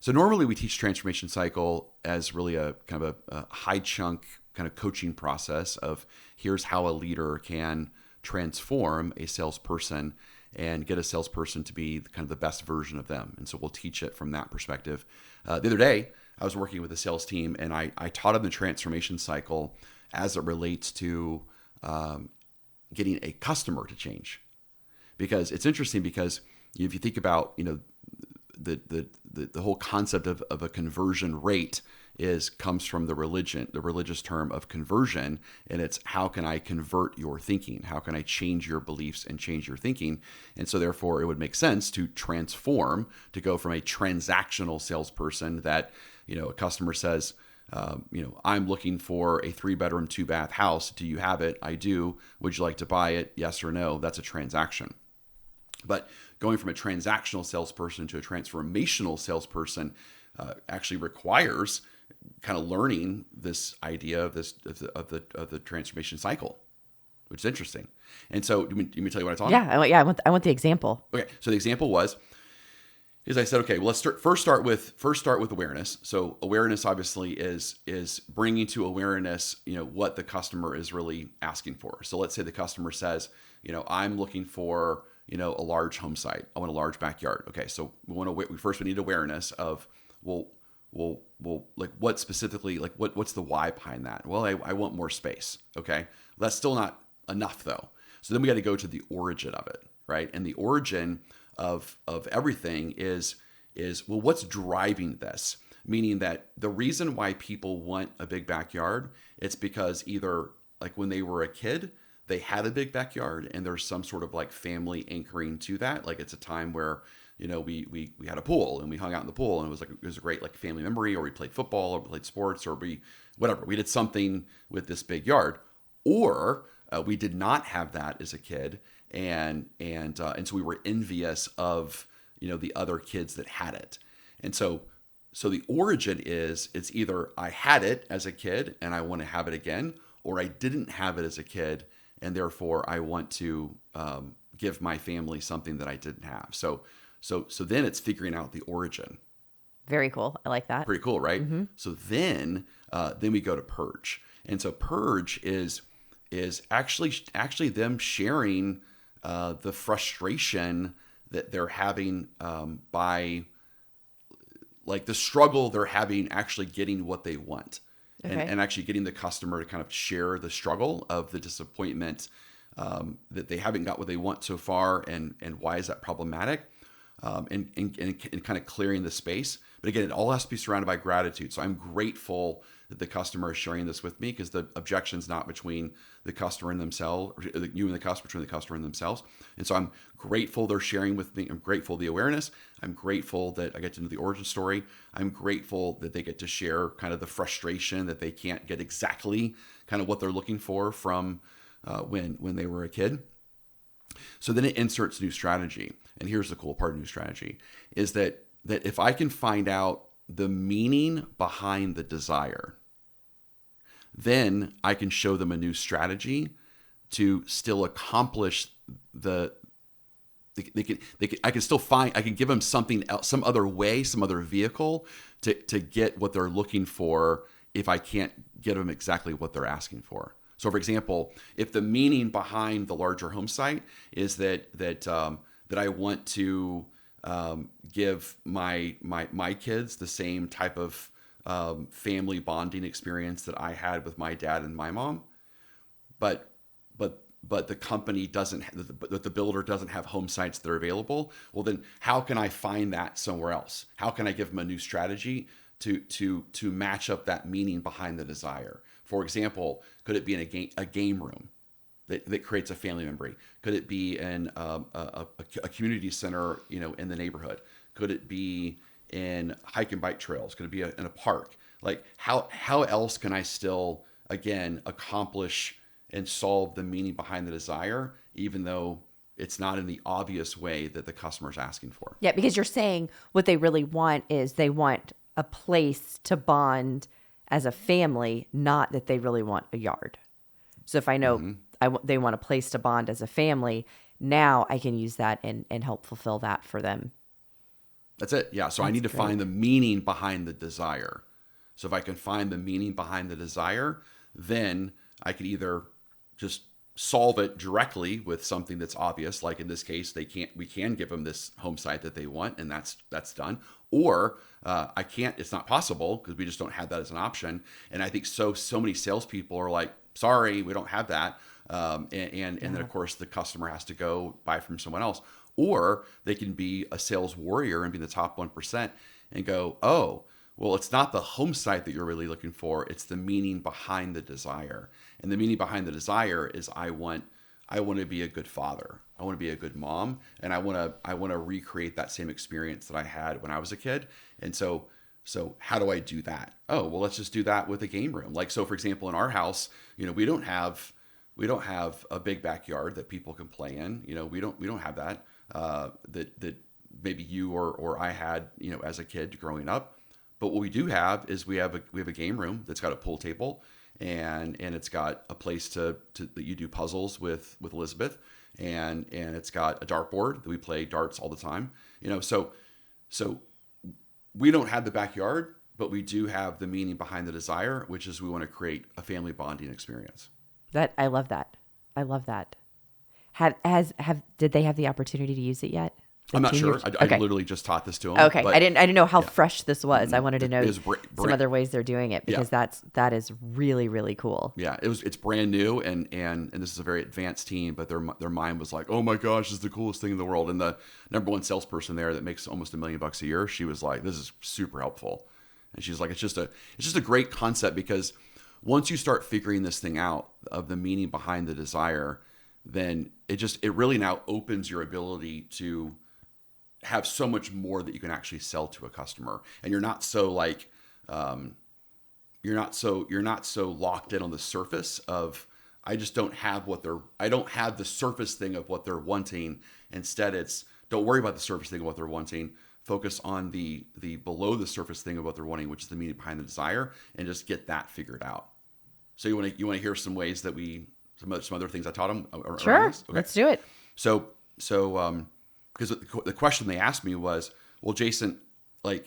normally we teach transformation cycle as really a kind of a high chunk kind of coaching process of here's how a leader can transform a salesperson and get a salesperson to be kind of the best version of them. And so we'll teach it from that perspective. The other day, I was working with a sales team, and I taught them the transformation cycle as it relates to getting a customer to change. Because it's interesting, because if you think about, the whole concept of a conversion rate comes from the religious term of conversion, and it's how can I convert your thinking? How can I change your beliefs and change your thinking? And so therefore it would make sense to transform, to go from a transactional salesperson that, a customer says, I'm looking for a 3-bedroom, 2-bath house. Do you have it? I do. Would you like to buy it? Yes or no? That's a transaction. But going from a transactional salesperson to a transformational salesperson actually requires kind of learning this idea of the transformation cycle, which is interesting. And so, do you want to tell you what I taught? Yeah. I want the example. Okay. So the example is I said, okay, well, let's start with awareness. So awareness obviously is bringing to awareness, what the customer is really asking for. So let's say the customer says, I'm looking for, a large home site. I want a large backyard. Okay. So we need awareness of, well, like what specifically, like what's the why behind that? Well, I want more space. Okay. That's still not enough though. So then we got to go to the origin of it, right? And the origin of everything is, well, what's driving this? Meaning that the reason why people want a big backyard, it's because either like when they were a kid, they had a big backyard and there's some sort of like family anchoring to that. Like it's a time where, we had a pool and we hung out in the pool, and it was a great like family memory, or we played football or we played sports, or we did something with this big yard. Or we did not have that as a kid. And so we were envious of, the other kids that had it. And so the origin it's either I had it as a kid and I want to have it again, or I didn't have it as a kid and therefore I want to give my family something that I didn't have. So then it's figuring out the origin. Very cool. I like that. Pretty cool, right? Mm-hmm. So then we go to purge. And so purge is actually them sharing the frustration that they're having by like the struggle they're having actually getting what they want. Okay. And actually getting the customer to kind of share the struggle of the disappointment that they haven't got what they want so far, and why is that problematic, and kind of clearing the space. But again, it all has to be surrounded by gratitude. So I'm grateful that the customer is sharing this with me, because the objection's not between the customer and themselves, or you and the customer, between the customer and themselves. And so I'm grateful they're sharing with me. I'm grateful the awareness. I'm grateful that I get to know the origin story. I'm grateful that they get to share kind of the frustration that they can't get exactly kind of what they're looking for from when they were a kid. So then it inserts new strategy. And here's the cool part of new strategy is that if I can find out the meaning behind the desire, then I can show them a new strategy to still accomplish I can give them something else, some other way, some other vehicle to get what they're looking for if I can't get them exactly what they're asking for. So for example, if the meaning behind the larger home site is that I want to give my kids the same type of family bonding experience that I had with my dad and my mom, but the company doesn't, the builder doesn't have home sites that are available. Well, then how can I find that somewhere else? How can I give them a new strategy to match up that meaning behind the desire? For example, could it be in a game room that creates a family memory? Could it be in a community center, in the neighborhood? Could it be in hike and bike trails? Could it be in a park? Like how else can I still, again, accomplish and solve the meaning behind the desire, even though it's not in the obvious way that the customer's asking for? Yeah, because you're saying what they really want is they want a place to bond as a family, not that they really want a yard. So if I know they want a place to bond as a family, now I can use that and help fulfill that for them. That's it. Yeah. So I need to find the meaning behind the desire. So if I can find the meaning behind the desire, then I could either just solve it directly with something that's obvious, like in this case, we can give them this home site that they want, and that's done. Or I can't, it's not possible because we just don't have that as an option. And I think so many salespeople are like, sorry, we don't have that. And then of course the customer has to go buy from someone else, or they can be a sales warrior and be the top 1% and go, oh, well, it's not the home site that you're really looking for. It's the meaning behind the desire. And the meaning behind the desire is I want to be a good father. I want to be a good mom. And I want to recreate that same experience that I had when I was a kid. And so how do I do that? Oh, well, let's just do that with a game room. Like, so for example, in our house, we don't have a big backyard that people can play in. We don't have that, that maybe you or I had, as a kid growing up. But what we do have is we have a game room that's got a pool table, and it's got a place to that you do puzzles with Elizabeth, and it's got a dartboard that we play darts all the time. So we don't have the backyard, but we do have the meaning behind the desire, which is we want to create a family bonding experience. I love that. I love that. Did they have the opportunity to use it yet? I'm not sure. I Okay. literally just taught this to them. Okay. But I didn't know how fresh this was. I wanted to know It was some other ways they're doing it, because that is really, really cool. Yeah, it's brand new, and this is a very advanced team, but their mind was like, oh my gosh, this is the coolest thing in the world. And the number one salesperson there that makes almost $1 million a year, she was like, this is super helpful. And she's like, it's just a great concept, because once you start figuring this thing out of the meaning behind the desire, then it really now opens your ability to have so much more that you can actually sell to a customer. And you're not so like, you're not so locked in on the surface of, I don't have the surface thing of what they're wanting. Instead, it's, don't worry about the surface thing of what they're wanting. Focus on the below the surface thing of what they're wanting, which is the meaning behind the desire, and just get that figured out. So you want to hear some ways that some other things I taught them? Sure. Okay. Let's do it. So because the question they asked me was, well, Jason, how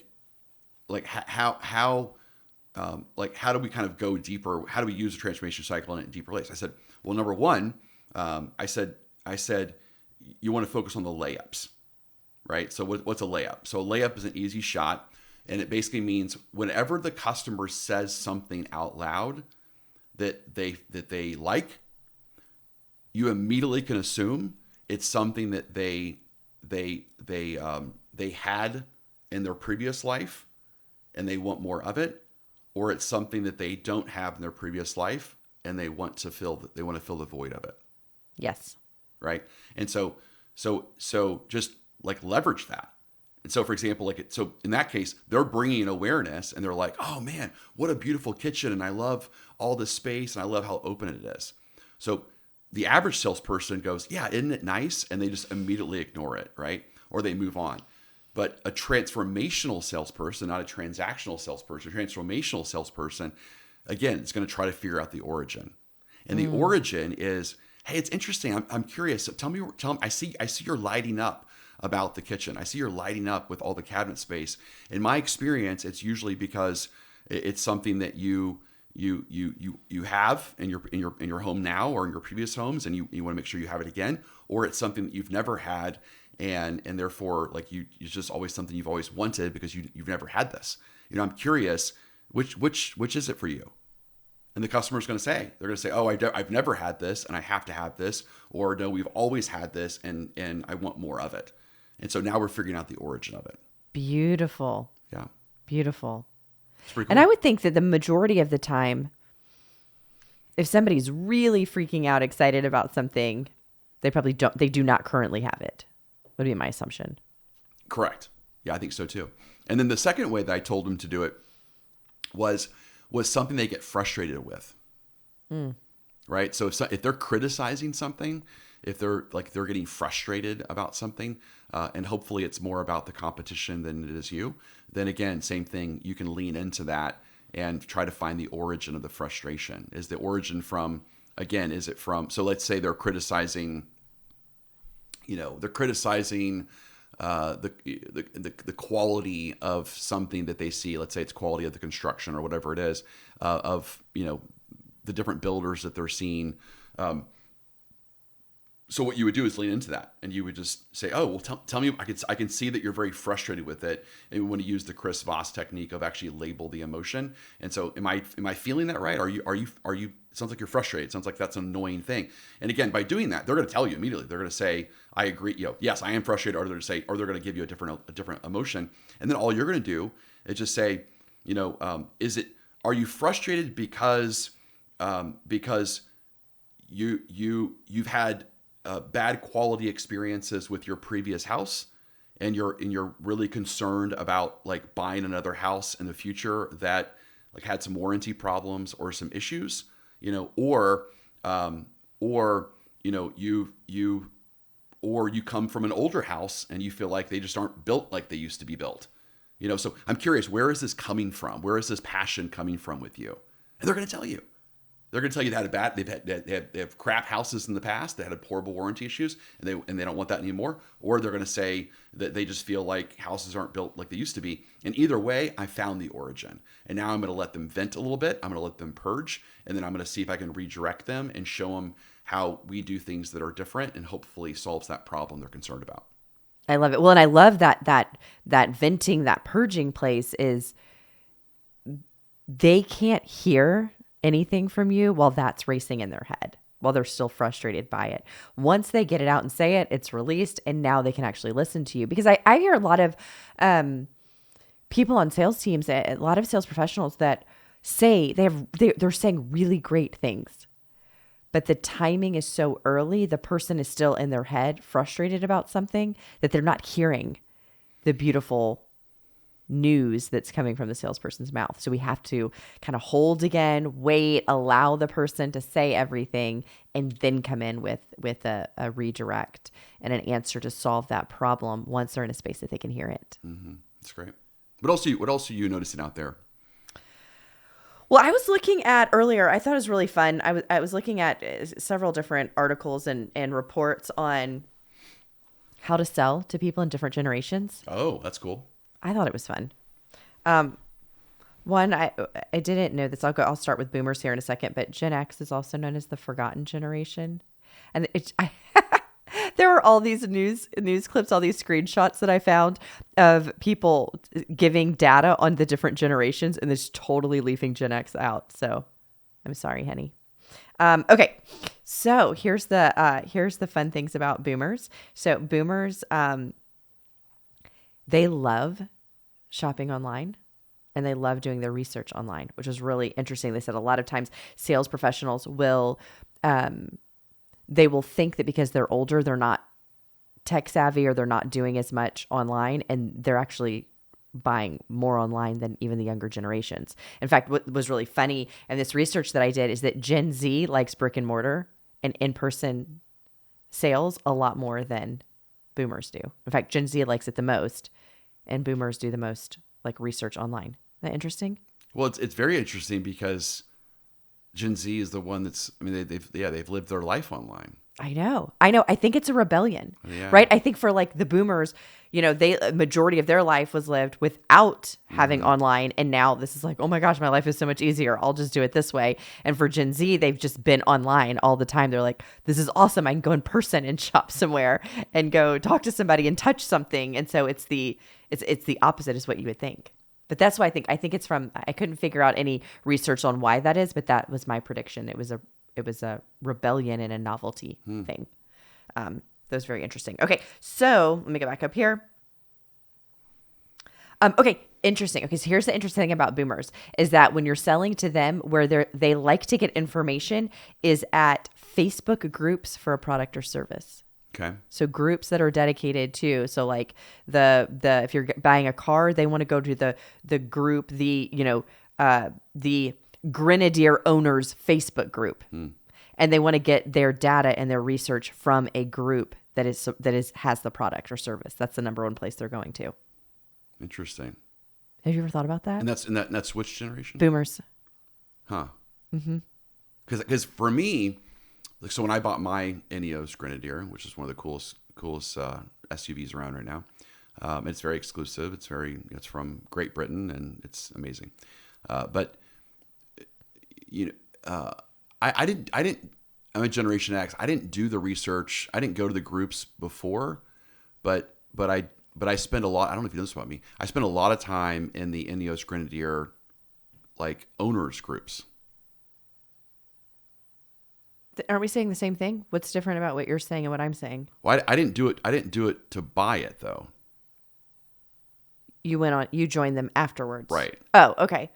do we kind of go deeper? How do we use the transformation cycle in a deeper place? I said, well, number one, I said, you want to focus on the layups, right? So what's a layup? So a layup is an easy shot. And it basically means whenever the customer says something out loud that they like, you immediately can assume it's something that they had in their previous life and they want more of it, or it's something that they don't have in their previous life and they want to fill the void of it. Yes. Right. And so just like leverage that. And so, for example, so in that case, they're bringing awareness and they're like, oh man, what a beautiful kitchen. And I love all this space and I love how open it is. So the average salesperson goes, yeah, isn't it nice? And they just immediately ignore it, right? Or they move on. But a transformational salesperson, not a transactional salesperson, a transformational salesperson, again, is going to try to figure out the origin. And the origin is, hey, it's interesting. I'm curious. So tell me, I see you're lighting up about the kitchen. I see you're lighting up with all the cabinet space. In my experience, it's usually because it's something that you have in your home now or in your previous homes, and you want to make sure you have it again, or it's something that you've never had, and therefore it's just always something you've always wanted because you've never had this. I'm curious, which is it for you? And the customer's going to say, oh, I've never had this and I have to have this, or no, we've always had this and I want more of it. And so now we're figuring out the origin of it. Beautiful. Yeah. Beautiful. It's pretty cool. And I would think that the majority of the time, if somebody's really freaking out, excited about something, they do not currently have it, would be my assumption. Correct. Yeah, I think so too. And then the second way that I told them to do it was something they get frustrated with. Right? So if they're criticizing something, if they're getting frustrated about something, and hopefully it's more about the competition than it is you, then again, same thing, you can lean into that and try to find the origin of the frustration. Is the origin from, so let's say they're criticizing, the quality of something that they see. Let's say it's quality of the construction or whatever it is, of the different builders that they're seeing. So what you would do is lean into that, and you would just say, "Oh, well, tell me. I can see that you're very frustrated with it, and we want to use the Chris Voss technique of actually label the emotion. And so, am I feeling that right? Are you? It sounds like you're frustrated. It sounds like that's an annoying thing. And again, by doing that, they're going to tell you immediately. They're going to say, "I agree. Yes, I am frustrated," or they're going to give you a different emotion. And then all you're going to do is just say, are you frustrated because you've had bad quality experiences with your previous house, and you're really concerned about like buying another house in the future that like had some warranty problems or some issues, or you come from an older house and you feel like they just aren't built like they used to be built. So I'm curious, where is this coming from? Where is this passion coming from with you? And they're going to tell you. They're going to tell you they have crap houses in the past that had horrible warranty issues, and they don't want that anymore. Or they're going to say that they just feel like houses aren't built like they used to be. And either way, I found the origin, and now I'm going to let them vent a little bit. I'm going to let them purge, and then I'm going to see if I can redirect them and show them how we do things that are different, and hopefully solves that problem they're concerned about. I love it. Well, and I love that venting, that purging place is they can't hear anything from you while that's racing in their head, while they're still frustrated by it. Once they get it out and say it, it's released, and now they can actually listen to you. Because I hear a lot of people on sales teams, a lot of sales professionals that say they're saying really great things, but the timing is so early, the person is still in their head frustrated about something, that they're not hearing the beautiful news that's coming from the salesperson's mouth. So we have to kind of hold again, wait, allow the person to say everything, and then come in with a redirect and an answer to solve that problem once they're in a space that they can hear it. Mm-hmm. That's great. What else are you noticing out there? Well, I was looking at earlier, I thought it was really fun. I was looking at several different articles and reports on how to sell to people in different generations. Oh, that's cool. I thought it was fun. One, I didn't know this. I'll start with boomers here in a second, but Gen X is also known as the forgotten generation. And there are all these news clips, all these screenshots that I found of people giving data on the different generations and just totally leaving Gen X out. So I'm sorry, honey. Okay. So here's the fun things about boomers. So boomers, they love shopping online, and they love doing their research online, which is really interesting. They said a lot of times sales professionals will think that because they're older, they're not tech savvy or they're not doing as much online, and they're actually buying more online than even the younger generations. In fact, what was really funny in this research that I did is that Gen Z likes brick and mortar and in-person sales a lot more than boomers do. In fact, Gen Z likes it the most, and boomers do the most like research online. Isn't that interesting? Well, it's very interesting because Gen Z is the one they've lived their life online. I know. I think it's a rebellion, right? I think for like the boomers, majority of their life was lived without having online. And now this is like, oh my gosh, my life is so much easier. I'll just do it this way. And for Gen Z, they've just been online all the time. They're like, this is awesome. I can go in person and shop somewhere and go talk to somebody and touch something. And so it's the opposite is what you would think. But that's why I think it's from, I couldn't figure out any research on why that is, but that was my prediction. It was a rebellion and a novelty thing. That was very interesting. Okay, so let me go back up here. Okay, interesting. Okay, so here's the interesting thing about boomers is that when you're selling to them, where they like to get information is at Facebook groups for a product or service. Okay. So groups that are dedicated to, so like the if you're buying a car, they want to go to the group, the Grenadier Owners Facebook group. And they want to get their data and their research from a group that has the product or service. That's the number one place they're going to. Interesting. Have you ever thought about that? And that's which generation? Boomers. Huh. Mm-hmm. Because for me, like, so when I bought my Ineos Grenadier, which is one of the coolest SUVs around right now, it's very exclusive. It's from Great Britain and it's amazing. But I I'm a Generation X. I didn't do the research. I didn't go to the groups before, but I spend a lot. I don't know if you know this about me. I spend a lot of time in the Ineos Grenadier like owners groups. Aren't we saying the same thing? What's different about what you're saying and what I'm saying? Well, I didn't do it. I didn't do it to buy it though. You joined them afterwards. Right. Oh, okay.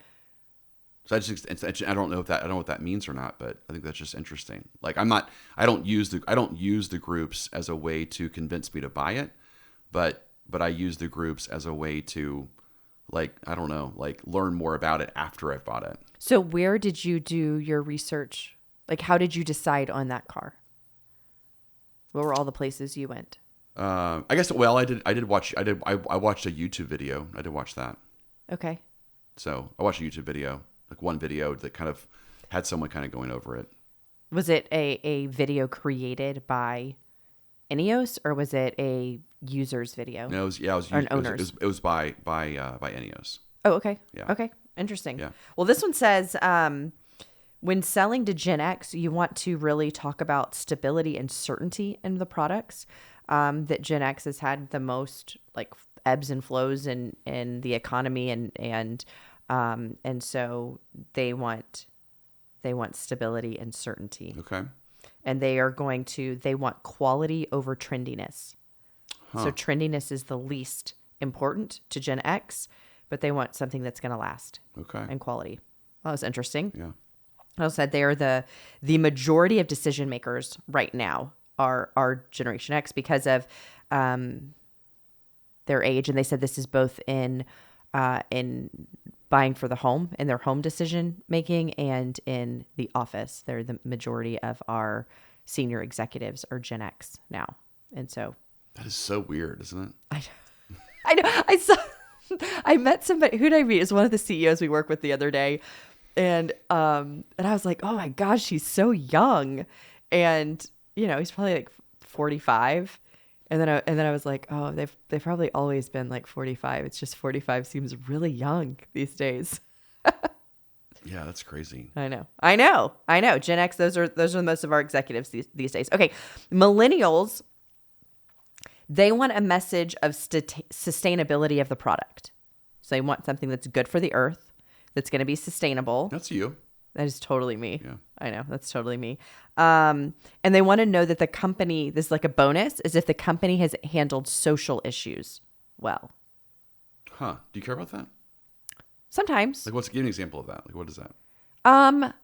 So I don't know what that means or not, but I think that's just interesting. Like I don't use the groups as a way to convince me to buy it, but I use the groups as a way to learn more about it after I've bought it. So where did you do your research? Like, how did you decide on that car? What were all the places you went? I guess, well, I watched a YouTube video. I did watch that. Okay. So I watched a YouTube video, like one video that kind of had someone kind of going over it. Was it a video created by Ineos, or was it a user's video? No, it was by Ineos. Oh, okay. Yeah. Okay. Interesting. Yeah. Well, this one says, when selling to Gen X, you want to really talk about stability and certainty in the products. That Gen X has had the most like ebbs and flows in the economy, and so they want stability and certainty. Okay. And they want quality over trendiness. Huh. So trendiness is the least important to Gen X, but they want something that's going to last. Okay. And quality. Well, that was interesting. Yeah. I said they are the majority of decision makers right now are Generation X because of their age, and they said this is both in buying for the home, in their home decision making, and in the office. They're the majority of our senior executives are Gen X now, and so that is so weird, isn't it? I know. I met somebody. Who did I meet? It was one of the CEOs we work with the other day. And I was like, oh my gosh, he's so young. And, he's probably like 45. And then I was like, oh, they've probably always been like 45. It's just 45 seems really young these days. Yeah, that's crazy. I know. Gen X, those are the most of our executives these days. Okay. Millennials, they want a message of sustainability of the product. So they want something that's good for the earth, that's going to be sustainable. That's you. That is totally me. Yeah. I know. That's totally me. And they want to know that the company, this is like a bonus, is if the company has handled social issues well. Huh. Do you care about that? Sometimes. Like, give me an example of that. Like, what is that? I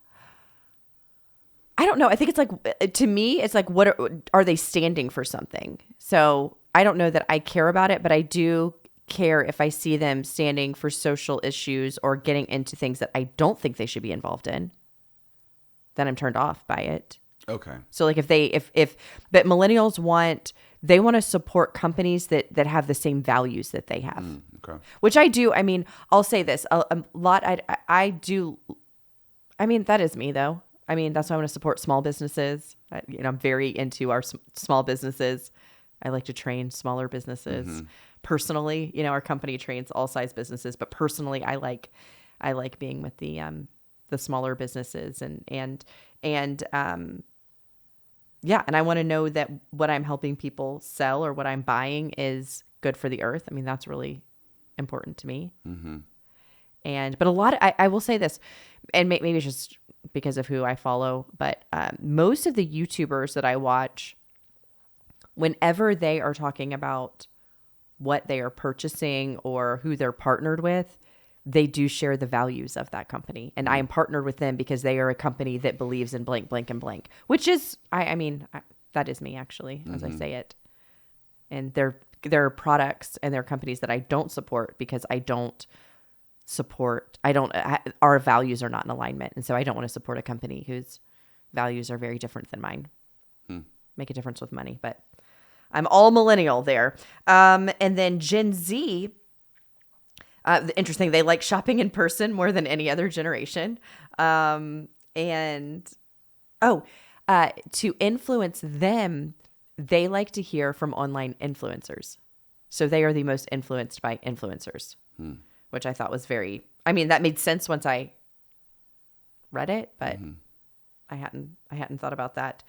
don't know. I think it's like, to me, it's like, what are they standing for something? So I don't know that I care about it, but I do care if I see them standing for social issues or getting into things that I don't think they should be involved in. Then I'm turned off by it. Okay. So like but millennials want to support companies that have the same values that they have. Okay. Which I do. I mean, I'll say this a lot. I do. I mean, that is me though. I mean, that's why I want to support small businesses. I'm very into our small businesses. I like to train smaller businesses. Mm-hmm. Personally, our company trains all size businesses, but personally, I like being with the smaller businesses and I want to know that what I'm helping people sell or what I'm buying is good for the earth. I mean, that's really important to me. Mm-hmm. But a lot of, I will say this, and maybe it's just because of who I follow, but most of the YouTubers that I watch, whenever they are talking about what they are purchasing or who they're partnered with, they do share the values of that company. And I am partnered with them because they are a company that believes in blank, blank, and blank, which is, that is me actually, as I say it. And there are products and there are companies that I don't support because our values are not in alignment. And so I don't want to support a company whose values are very different than mine. Make a difference with money, but I'm all millennial there. And then Gen Z, interesting, they like shopping in person more than any other generation. To influence them, they like to hear from online influencers. So they are the most influenced by influencers, which I thought was that made sense once I read it, but I hadn't thought about that.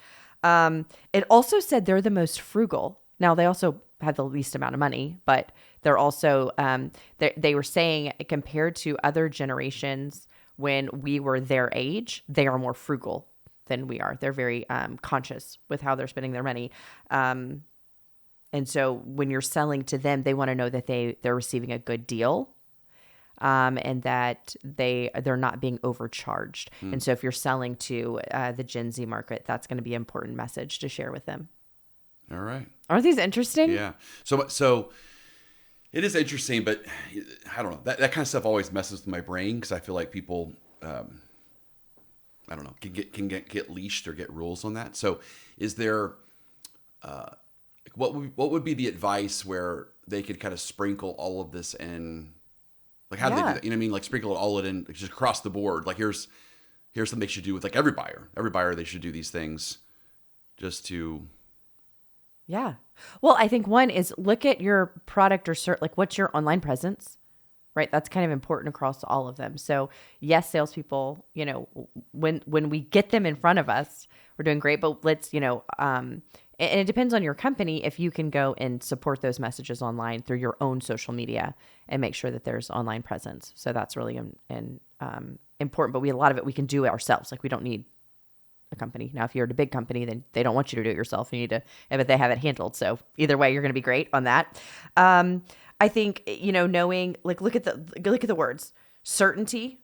It also said they're the most frugal. Now they also have the least amount of money, but they're also they were saying compared to other generations when we were their age, they are more frugal than we are. They're very conscious with how they're spending their money. And so when you're selling to them, they want to know that they're receiving a good deal, and that they're not being overcharged. And so if you're selling to the Gen Z market, that's going to be an important message to share with them. All right. Aren't these interesting? Yeah. So it is interesting, but I don't know. That kind of stuff always messes with my brain because I feel like people, I don't know, can get leashed or get rules on that. So is there, what would be the advice where they could kind of sprinkle all of this in? Like how do they do that? You know what I mean? Like sprinkle all it in just across the board. Like here's something they should do with like every buyer. Every buyer, they should do these things just to. Yeah. Well, I think one is look at your product or like what's your online presence, right? That's kind of important across all of them. So yes, salespeople, when we get them in front of us, we're doing great, but let's, and it depends on your company if you can go and support those messages online through your own social media and make sure that there's online presence. So that's really important, but a lot of it we can do it ourselves. Like we don't need a company. Now, if you're at a big company, then they don't want you to do it yourself. You need to, but they have it handled. So either way, you're going to be great on that. I think, knowing, like, look at the words certainty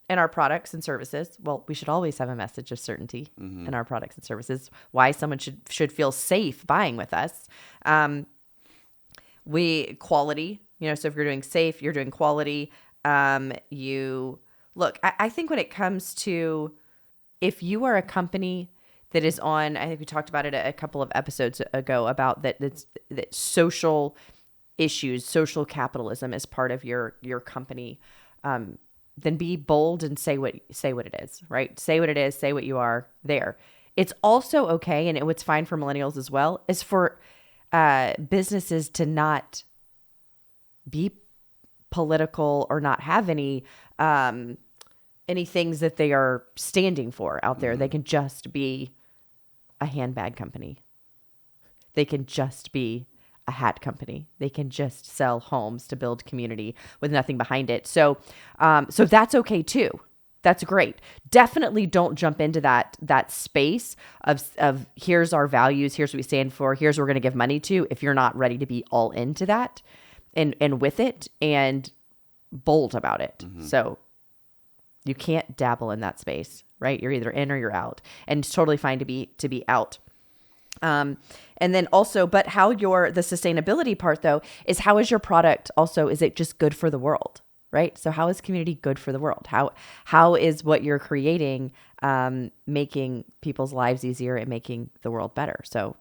in our products and services. Well, we should always have a message of certainty in our products and services. Why someone should feel safe buying with us. Quality, so if you're doing safe, you're doing quality. I think when it comes to, if you are a company that is on, I think we talked about it a couple of episodes ago about that social issues, social capitalism is part of your company, then be bold and say what it is, right? Say what it is, say what you are there. It's also okay, and what's fine for millennials as well, is for businesses to not be political or not have any things that they are standing for out there. They can just be a handbag company. They can just be a hat company. They can just sell homes to build community with nothing behind it. So that's okay too. That's great. Definitely don't jump into that space of here's our values, here's what we stand for, here's what we're going to give money to, if you're not ready to be all into that and with it and bold about it. So you can't dabble in that space, right? You're either in or you're out, and it's totally fine to be out. And then also, but how the sustainability part though is how is your product also, is it just good for the world, right? So how is community good for the world? How is what you're creating making people's lives easier and making the world better? So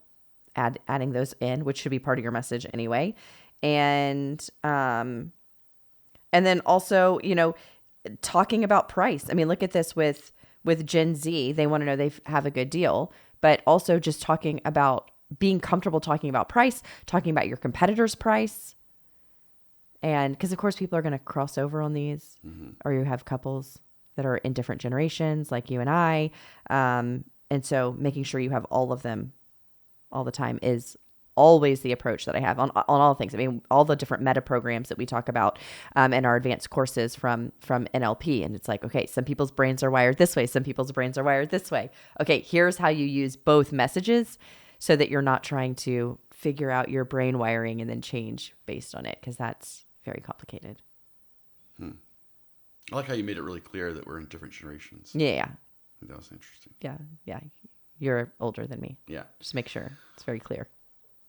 adding those in, which should be part of your message anyway. And then also, talking about price. I mean, look at this with Gen Z. They want to know they have a good deal, but also just talking about being comfortable talking about price, talking about your competitor's price. And because of course people are going to cross over on these, or you have couples that are in different generations like you and I. And so making sure you have all of them all the time is always the approach that I have on all things. I mean, all the different meta programs that we talk about in our advanced courses from NLP. And it's like, okay, some people's brains are wired this way. Some people's brains are wired this way. Okay, here's how you use both messages so that you're not trying to figure out your brain wiring and then change based on it, because that's very complicated. I like how you made it really clear that we're in different generations. Yeah. I think that was interesting. Yeah. You're older than me. Yeah. Just make sure it's very clear.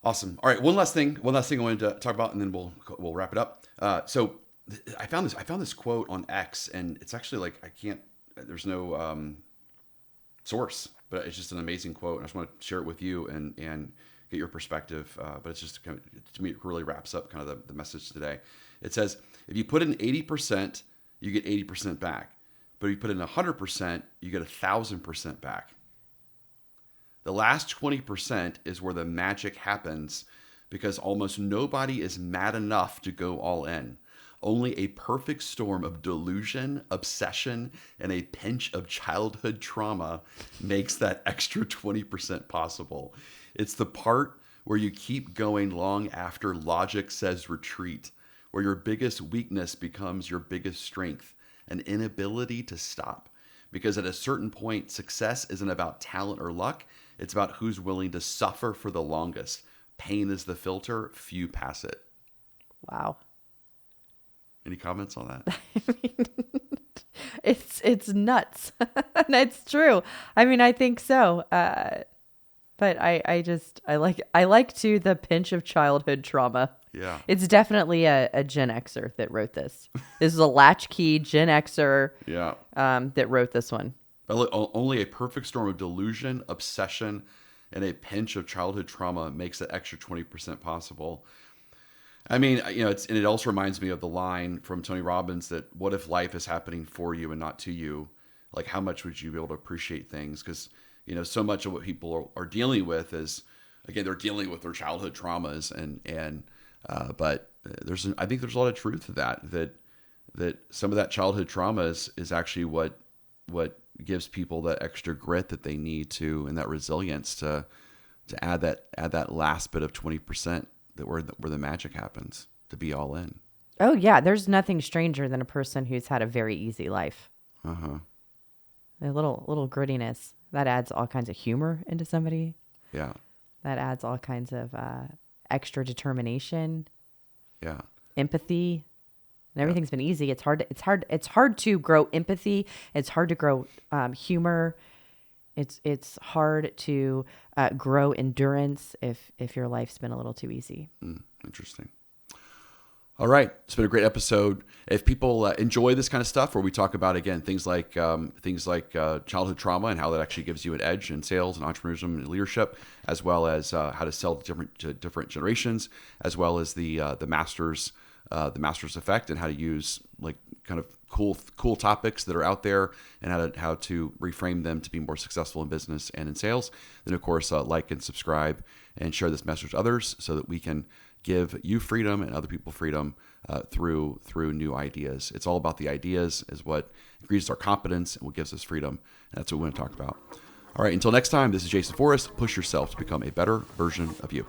Awesome. All right, one last thing I wanted to talk about, and then we'll wrap it up. So I found this quote on X, and it's actually like there's no source, but it's just an amazing quote. And I just want to share it with you and get your perspective. But it's just kind of, to me, it really wraps up kind of the message today. It says, if you put in 80%, you get 80% back. But if you put in 100%, you get 1,000% back. The last 20% is where the magic happens, because almost nobody is mad enough to go all in. Only a perfect storm of delusion, obsession, and a pinch of childhood trauma makes that extra 20% possible. It's the part where you keep going long after logic says retreat, where your biggest weakness becomes your biggest strength, an inability to stop. Because at a certain point, success isn't about talent or luck. It's about who's willing to suffer for the longest. Pain is the filter. Few pass it. Wow. Any comments on that? I mean, it's nuts. And it's true. I mean, I think so. But I like to the pinch of childhood trauma. Yeah. It's definitely a Gen Xer that wrote this. This is a latchkey Gen Xer that wrote this one. Only a perfect storm of delusion, obsession, and a pinch of childhood trauma makes that extra 20% possible. I mean, and it also reminds me of the line from Tony Robbins that what if life is happening for you and not to you? Like, how much would you be able to appreciate things? Because, so much of what people are dealing with is, again, they're dealing with their childhood traumas but I think there's a lot of truth to that some of that childhood trauma is actually what gives people that extra grit that they need to, and that resilience to add that last bit of 20% that where the magic happens, to be all in. Oh yeah, there's nothing stranger than a person who's had a very easy life. A little grittiness that adds all kinds of humor into somebody. Yeah, that adds all kinds of extra determination. Yeah, empathy. And everything's been easy. It's hard to grow empathy. It's hard to grow humor. It's hard to grow endurance if your life's been a little too easy. Interesting. All right, it's been a great episode. If people enjoy this kind of stuff, where we talk about, again, things like childhood trauma and how that actually gives you an edge in sales and entrepreneurship and leadership, as well as how to sell to different generations, as well as the masters effect, and how to use like kind of cool topics that are out there, and how to reframe them to be more successful in business and in sales. Then of course, like and subscribe and share this message with others so that we can give you freedom and other people freedom through new ideas. It's all about the ideas is what increases our confidence and what gives us freedom. And that's what we want to talk about. All right, until next time, this is Jason Forrest. Push yourself to become a better version of you.